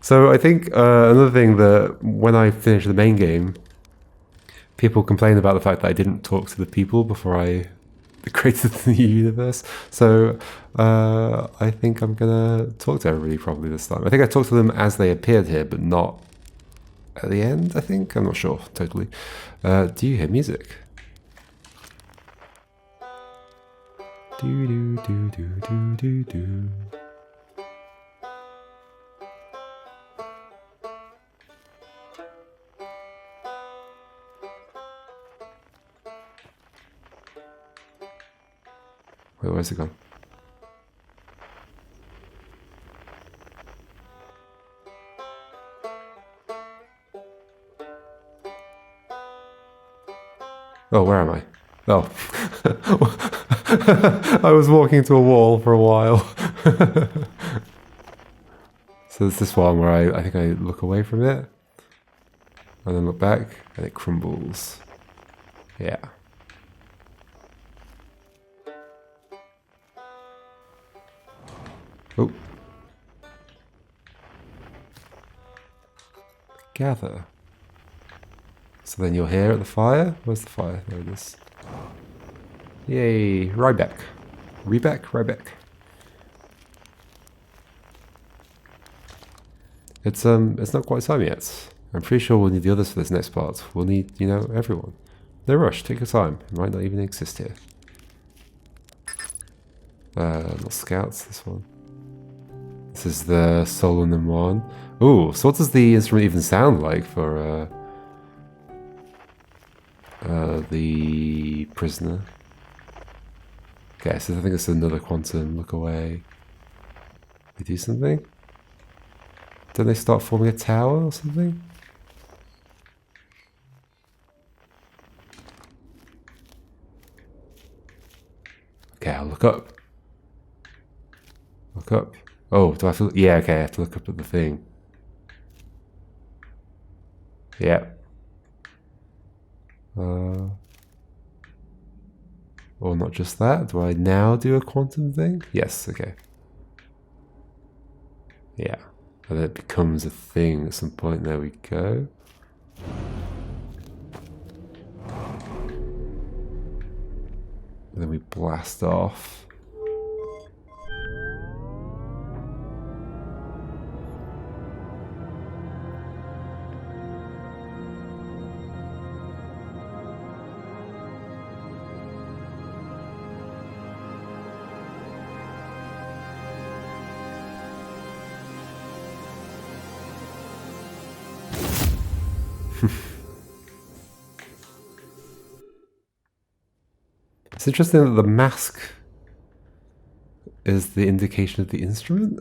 So I think another thing that when I finish the main game, people complain about the fact that I didn't talk to the people before I created the new universe. So I think I'm gonna talk to everybody probably this time. I think I talked to them as they appeared here, but not at the end, I think. I'm not sure, totally. Do you hear music? Do do do do do do do. Wait, where's it gone? Oh, where am I? Oh. I was walking to a wall for a while. So there's this one where I think I look away from it, and then look back, and it crumbles. Yeah. Oh. Gather. So then you're here at the fire? Where's the fire? There it is. Yay, Ryback. Ryback. It's not quite time yet. I'm pretty sure we'll need the others for this next part. We'll need, you know, everyone. No rush, take your time. It might not even exist here. Not scouts, this one. This is the Solon one. Ooh, so what does the instrument even sound like for the prisoner? Okay, so I think it's another quantum. Look away. We do something? Don't they start forming a tower or something? Okay, I'll look up. Look up. Oh, do I have to? Yeah, okay, I have to look up at the thing. Yeah. Or not just that. Do I now do a quantum thing? Yes, okay. Yeah. And then it becomes a thing at some point. There we go. And then we blast off. It's interesting that the mask is the indication of the instrument.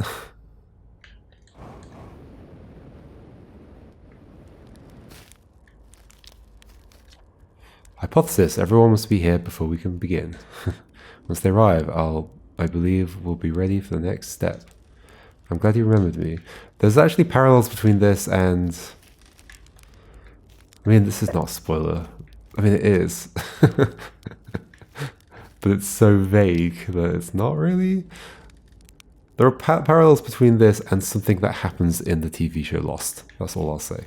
Hypothesis, everyone must be here before we can begin. Once they arrive, I believe we'll be ready for the next step. I'm glad you remembered me. There's actually parallels between this and... I mean, this is not a spoiler. I mean, it is. But it's so vague that it's not really. There are parallels between this and something that happens in the TV show Lost. That's all I'll say.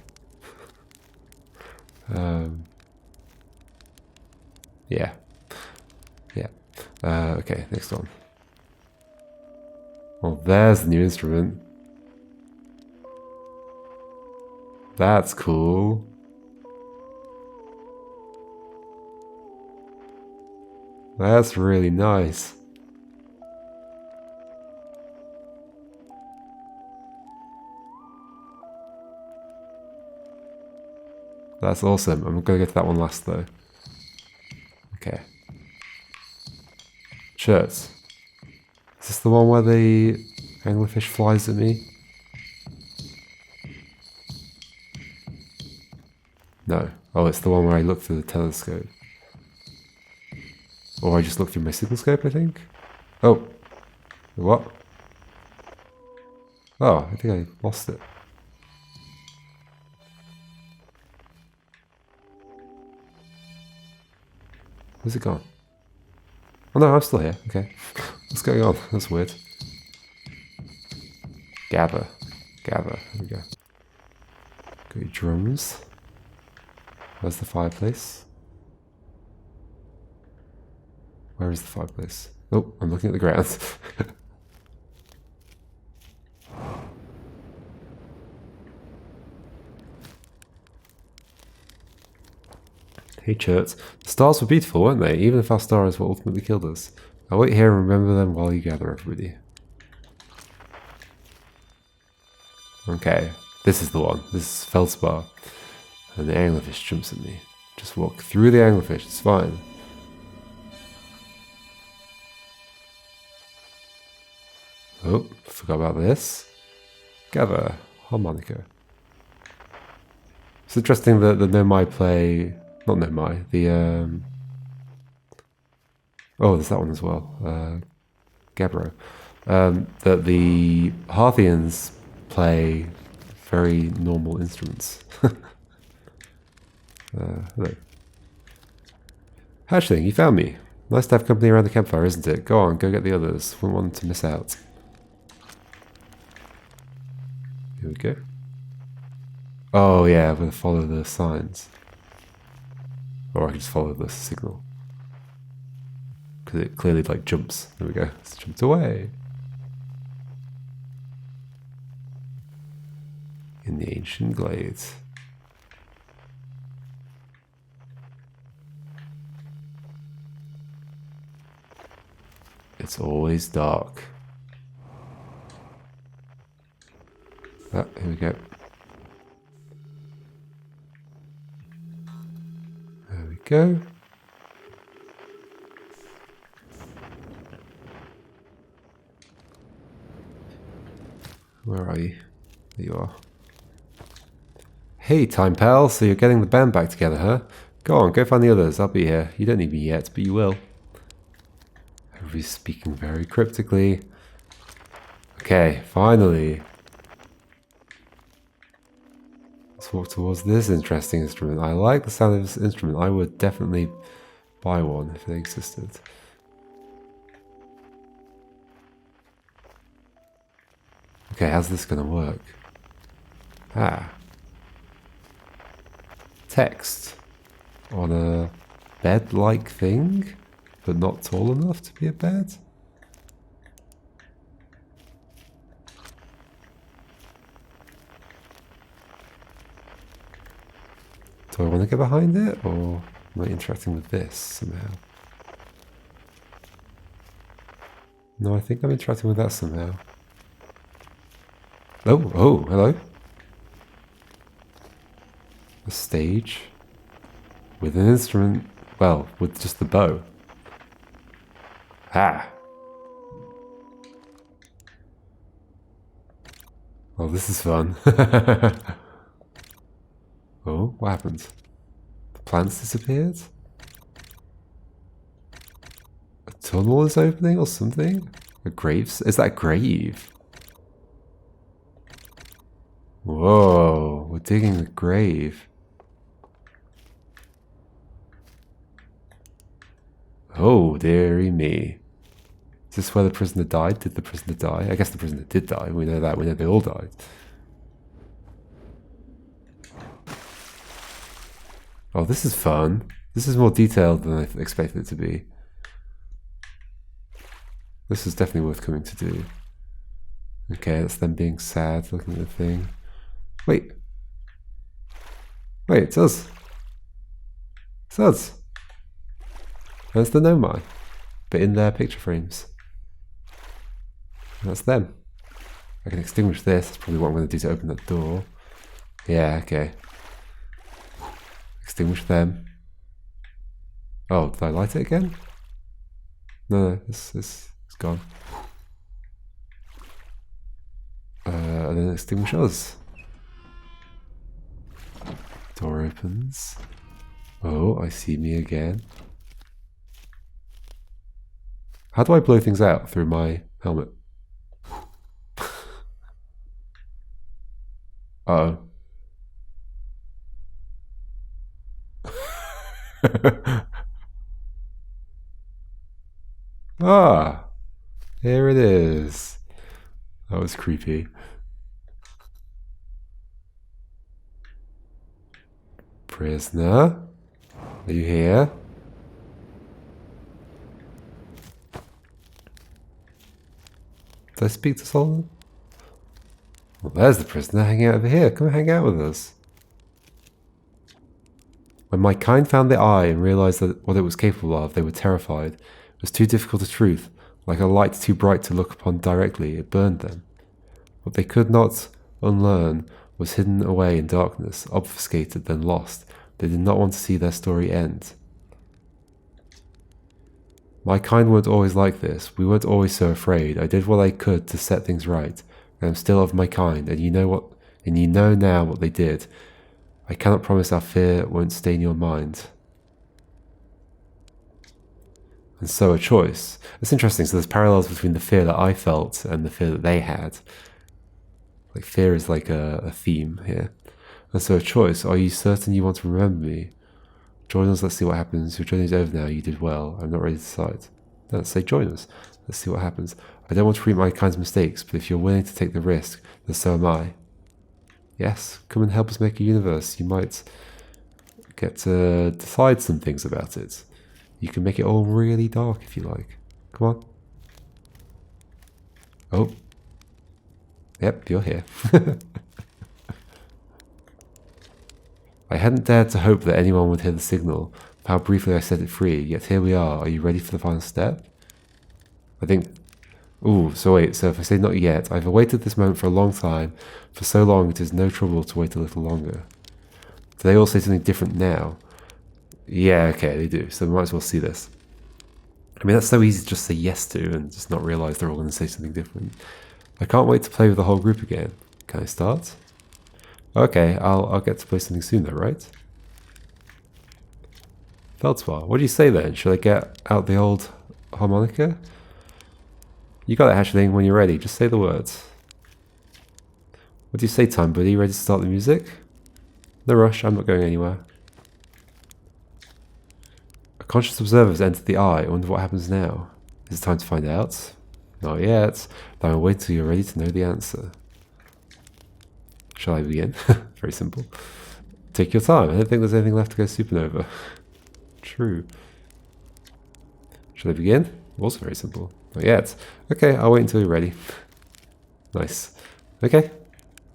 Yeah. Yeah. Okay, next one. Well, there's the new instrument. That's cool. That's really nice. That's awesome. I'm gonna get to that one last though. Okay. Shirts. Is this the one where the anglerfish flies at me? No. Oh, it's the one where I look through the telescope. Or I just look through my signal scope, I think? Oh. What? Oh, I think I lost it. Where's it gone? Oh no, I'm still here. Okay. What's going on? That's weird. Gather. Gather. There we go. Got your drums. Where's the fireplace? Where is the fireplace? Oh, I'm looking at the ground. Hey Church, the stars were beautiful, weren't they? Even if our star is what ultimately killed us. I'll wait here and remember them while you gather everybody. Okay, this is the one. This is Feldspar. And the anglerfish jumps at me. Just walk through the anglerfish, it's fine. Oh, forgot about this. Gather, harmonica. It's interesting that the Nomai play... Not Nomai, the... Oh, there's that one as well. Gabbro. That the Harthians play very normal instruments. Hello. Hatchling, you found me. Nice to have company around the campfire, isn't it? Go on, go get the others. Wouldn't want to miss out. Here we go. Oh yeah, we'll follow the signs. Or I can just follow the signal. Because it clearly like jumps. There we go. It's jumped away. In the ancient glades. It's always dark. Ah, here we go. There we go. Where are you? There you are. Hey, time pal, so you're getting the band back together, huh? Go on, go find the others, I'll be here. You don't need me yet, but you will. Everybody's speaking very cryptically. Okay, finally. Let's walk towards this interesting instrument. I like the sound of this instrument. I would definitely buy one if they existed. Okay, how's this gonna work? Ah. Text on a bed-like thing, but not tall enough to be a bed? Do I want to get behind it, or am I interacting with this somehow? No, I think I'm interacting with that somehow. Oh, oh, hello. A stage with an instrument, well, with just the bow. Ha! Oh, this is fun. Oh, what happened? The plants disappeared? A tunnel is opening or something? A grave? Is that a grave? Whoa, we're digging a grave. Oh, dearie me. Is this where the prisoner died? Did the prisoner die? I guess the prisoner did die. We know that. We know they all died. Oh, this is fun. This is more detailed than I expected it to be. This is definitely worth coming to do. Okay, that's them being sad, looking at the thing. Wait. Wait, it's us. It's us. There's the Nomai, but in their picture frames. And that's them. I can extinguish this. That's probably what I'm going to do to open that door. Yeah, okay. Extinguish them. Oh, did I light it again? No, it's gone. And then extinguish us. Door opens. Oh, I see me again. How do I blow things out through my helmet? Uh-oh. Ah, here it is. That was creepy. Prisoner, are you here? Did I speak to Solomon? Well, there's the prisoner hanging out over here. Come hang out with us. When my kind found the eye and realized that what it was capable of, they were terrified. It was too difficult a truth, like a light too bright to look upon directly. It burned them. What they could not unlearn was hidden away in darkness, obfuscated, then lost. They did not want to see their story end. My kind weren't always like this. We weren't always so afraid. I did what I could to set things right. I am still of my kind, and you know now what they did. I cannot promise our fear won't stain your mind. And so a choice. It's interesting, so there's parallels between the fear that I felt and the fear that they had. Like fear is like a theme here. And so a choice. Are you certain you want to remember me? Join us, let's see what happens. Your journey's over now, you did well. I'm not ready to decide. No, let's say join us. Let's see what happens. I don't want to repeat my kind's mistakes, but if you're willing to take the risk, then so am I. Yes, come and help us make a universe. You might get to decide some things about it. You can make it all really dark if you like. Come on. Oh. Yep, you're here. I hadn't dared to hope that anyone would hear the signal, of how briefly I set it free, yet here we are. Are you ready for the final step? I think... Ooh, so wait, so if I say not yet, I've awaited this moment for a long time. For so long it is no trouble to wait a little longer. Do they all say something different now? Yeah, okay, they do, so we might as well see this. I mean, that's so easy to just say yes to and just not realise they're all going to say something different. I can't wait to play with the whole group again. Can I start? Okay, I'll get to play something soon though, right? Feldspar, what do you say then? Should I get out the old harmonica? You got it, Hatchling, when you're ready. Just say the words. What do you say, Time Buddy? Ready to start the music? No rush, I'm not going anywhere. A conscious observer has entered the eye. I wonder what happens now. Is it time to find out? Not yet. Then I'll wait till you're ready to know the answer. Shall I begin? Very simple. Take your time. I don't think there's anything left to go supernova. True. Should I begin? Also very simple. Not yet. Okay, I'll wait until you're ready. Nice. Okay.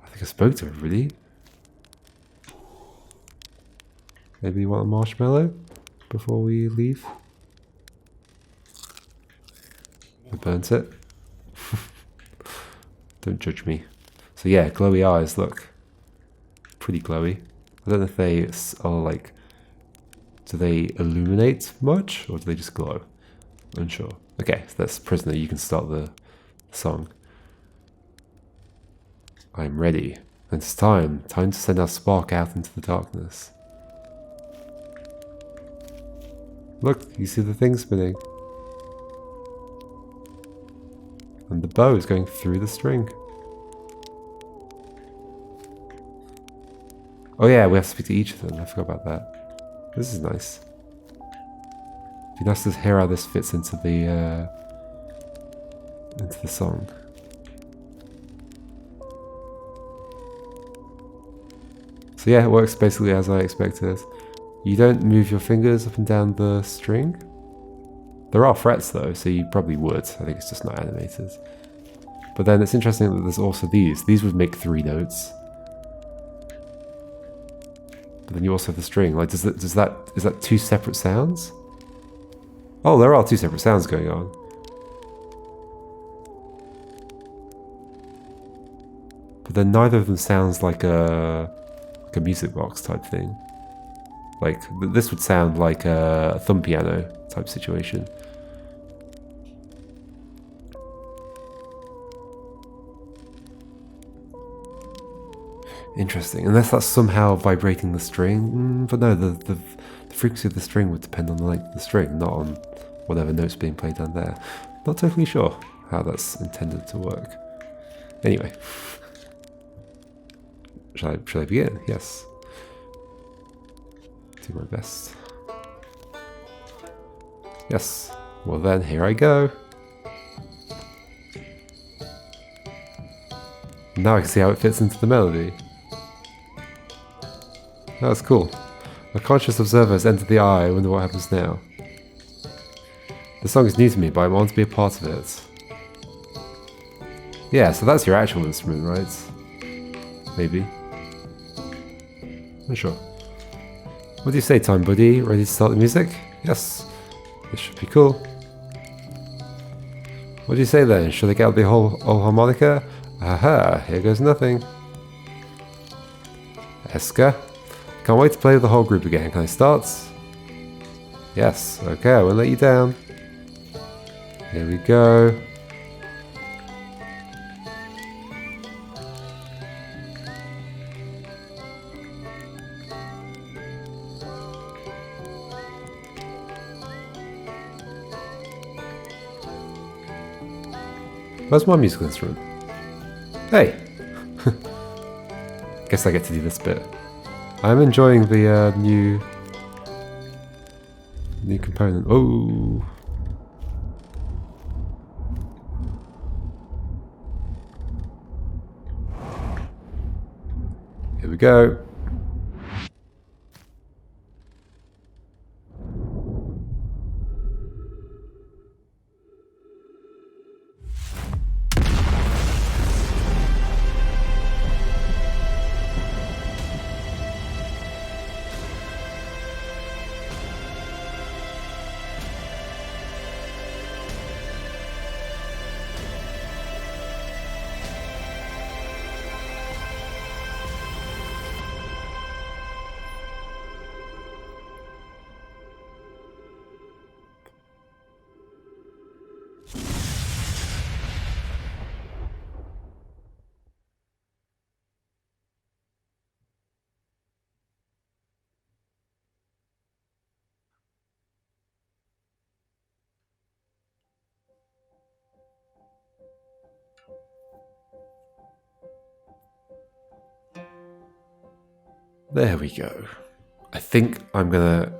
I think I spoke to everybody. Maybe you want a marshmallow before we leave? I burnt it. Don't judge me. So yeah, glowy eyes, look. Pretty glowy. I don't know if they are like... Do they illuminate much? Or do they just glow? Unsure. Okay, so that's Prisoner. You can start the song. I'm ready. It's time. Time to send our spark out into the darkness. Look, you see the thing spinning. And the bow is going through the string. Oh yeah, we have to speak to each of them. I forgot about that. This is nice. It'd be nice to hear how this fits into the song. So yeah, it works basically as I expected. You don't move your fingers up and down the string. There are frets though, so you probably would. I think it's just not animated. But then it's interesting that there's also these. These would make 3 notes. But then you also have the string. Like, is that 2 separate sounds? Oh, there are 2 separate sounds going on. But then neither of them sounds like a music box type thing. Like, this would sound like a thumb piano type situation. Interesting, unless that's somehow vibrating the string. But no, the frequency of the string would depend on the length of the string, not on whatever note's being played down there. Not totally sure how that's intended to work. Anyway. Shall I begin? Yes. Do my best. Yes. Well then, here I go. Now I can see how it fits into the melody. That's cool. A conscious observer has entered the eye. I wonder what happens now. The song is new to me, but I want to be a part of it. Yeah, so that's your actual instrument, right? Maybe. I'm sure. What do you say, Time Buddy? Ready to start the music? Yes. This should be cool. What do you say then? Should I get out the whole harmonica? Aha, here goes nothing. Eska? Can't wait to play with the whole group again. Can I start? Yes. Okay, I won't let you down. Here we go. Where's my musical instrument? Hey! Guess I get to do this bit. I'm enjoying the new component. Oh! Here we go. There we go. I think I'm gonna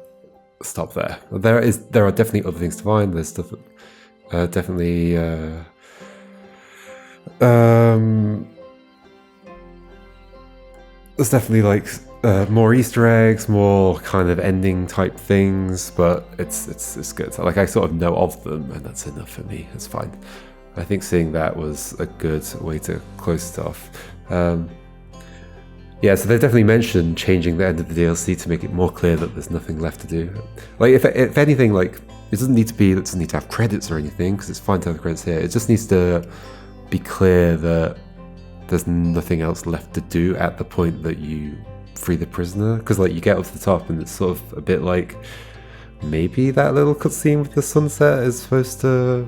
stop there. There are definitely other things to find. There's stuff definitely there's definitely like more Easter eggs, more kind of ending type things, but it's good. Like, I sort of know of them, and that's enough for me. It's fine. I think seeing that was a good way to close it off. Yeah, so they definitely mentioned changing the end of the DLC to make it more clear that there's nothing left to do. Like, if anything, like, it doesn't need to have credits or anything, because it's fine to have the credits here. It just needs to be clear that there's nothing else left to do at the point that you free the prisoner. Because, like, you get up to the top and it's sort of a bit like, maybe that little cutscene with the sunset is supposed to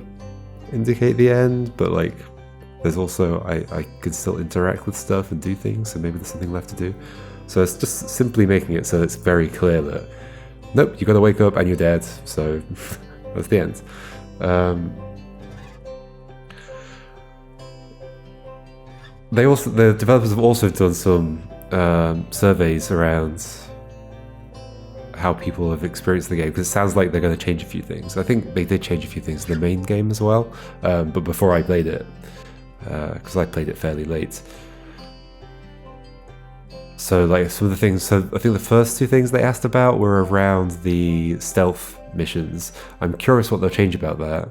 indicate the end, but like there's also I can still interact with stuff and do things, so maybe there's something left to do. So it's just simply making it so it's very clear that nope, you gotta wake up and you're dead, so that's the end. The developers have also done some surveys around how people have experienced the game, because it sounds like they're going to change a few things. I think they did change a few things in the main game as well, but before I played it, because I played it fairly late. So like some of the things, so I think the first two things they asked about were around the stealth missions. I'm curious what they'll change about that.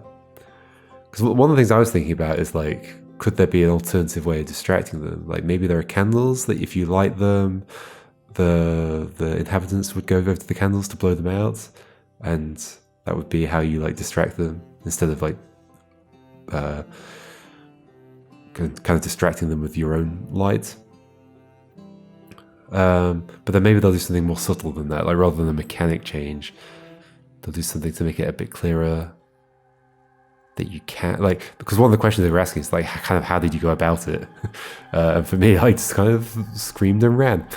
Because one of the things I was thinking about is like, could there be an alternative way of distracting them? Like maybe there are candles that if you light them, the inhabitants would go over to the candles to blow them out, and that would be how you like distract them instead of like kind of distracting them with your own light. But then maybe they'll do something more subtle than that, like rather than a mechanic change, they'll do something to make it a bit clearer that you can't, like, because one of the questions they were asking is like, kind of how did you go about it? And for me, I just kind of screamed and ran.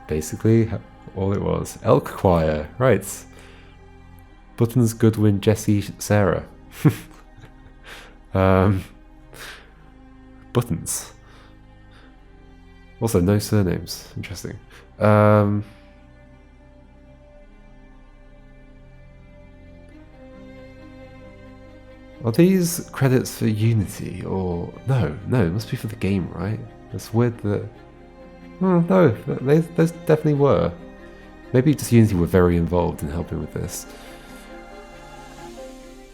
Basically all it was. Elk Choir, right. Buttons, Goodwin, Jesse, Sarah. Buttons. Also, no surnames. Interesting. Are these credits for Unity or no? No, it must be for the game, right? It's weird that. Oh, no, those definitely were. Maybe just Unity were very involved in helping with this.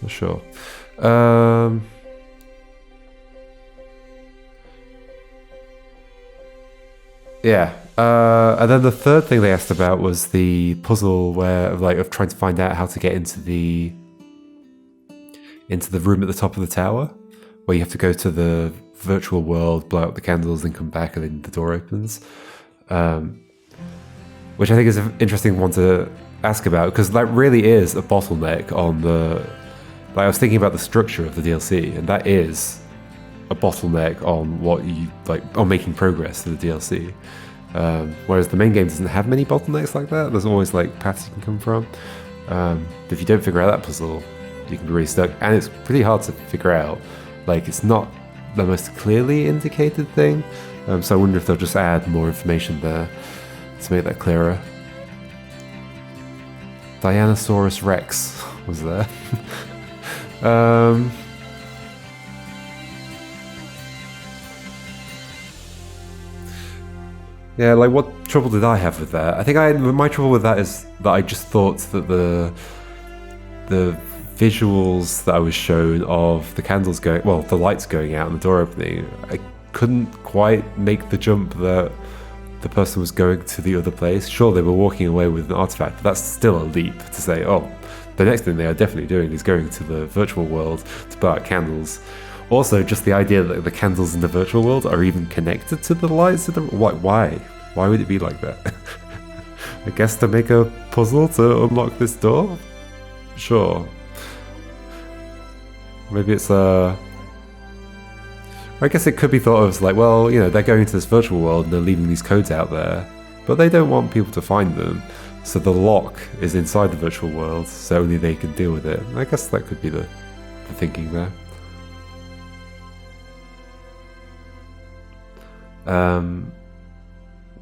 Not sure. Yeah. And then the third thing they asked about was the puzzle of trying to find out how to get into the room at the top of the tower, where you have to go to the virtual world, blow out the candles, then come back, and then the door opens. Which I think is an interesting one to ask about, because that really is a bottleneck on the. Like, I was thinking about the structure of the DLC, and that is a bottleneck on what you like on making progress to the DLC. Whereas the main game doesn't have many bottlenecks like that. There's always like paths you can come from. But if you don't figure out that puzzle, you can be really stuck, and it's pretty hard to figure out. Like, it's not the most clearly indicated thing. So I wonder if they'll just add more information there to make that clearer. Dianosaurus Rex was there. Yeah, like what trouble did I have with that? I think my trouble with that is that I just thought that the visuals that I was shown of the candles going, well, the lights going out and the door opening, I couldn't quite make the jump that the person was going to the other place. Sure, they were walking away with an artifact, but that's still a leap to say, oh, the next thing they are definitely doing is going to the virtual world to blow out candles. Also, just the idea that the candles in the virtual world are even connected to the lights of the... Why? Why would it be like that? I guess to make a puzzle to unlock this door? Sure. Maybe it's I guess it could be thought of as like, well, you know, they're going to this virtual world and they're leaving these codes out there, but they don't want people to find them, so the lock is inside the virtual world, so only they can deal with it. I guess that could be the thinking there.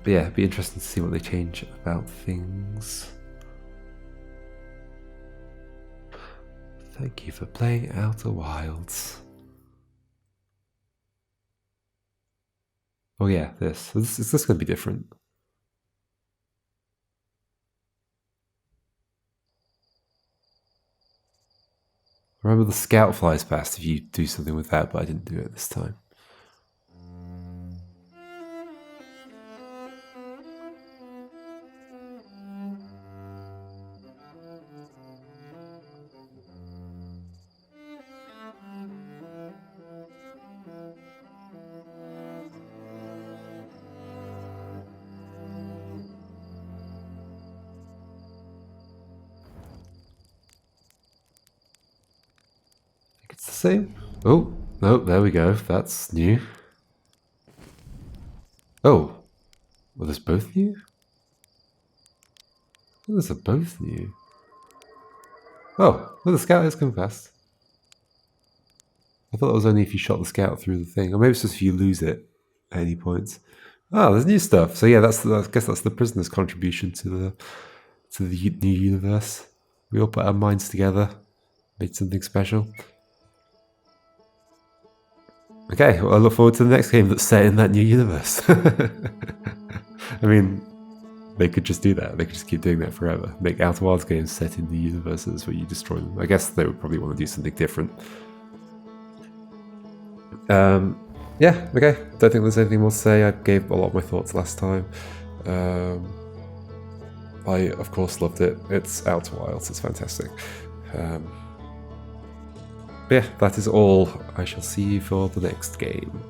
But yeah, it'd be interesting to see what they change about things. Thank you for playing Outer Wilds. Oh yeah, this. Is this going to be different? Remember the scout flies past if you do something with that, but I didn't do it this time. same? Oh, no, there we go. That's new. Oh, well, there's both new? Oh, those are both new. Oh, well, the scout is going fast. I thought that was only if you shot the scout through the thing. Or maybe it's just if you lose it at any points. Oh, there's new stuff. So yeah, I guess that's the prisoner's contribution to the new universe. We all put our minds together, made something special. Okay, well, I look forward to the next game that's set in that new universe. I mean, they could just do that. They could just keep doing that forever. Make Outer Wilds games set in the universes where you destroy them. I guess they would probably want to do something different. Yeah, okay. Don't think there's anything more to say. I gave a lot of my thoughts last time. I, of course, loved it. It's Outer Wilds. It's fantastic. But yeah, that is all. I shall see you for the next game.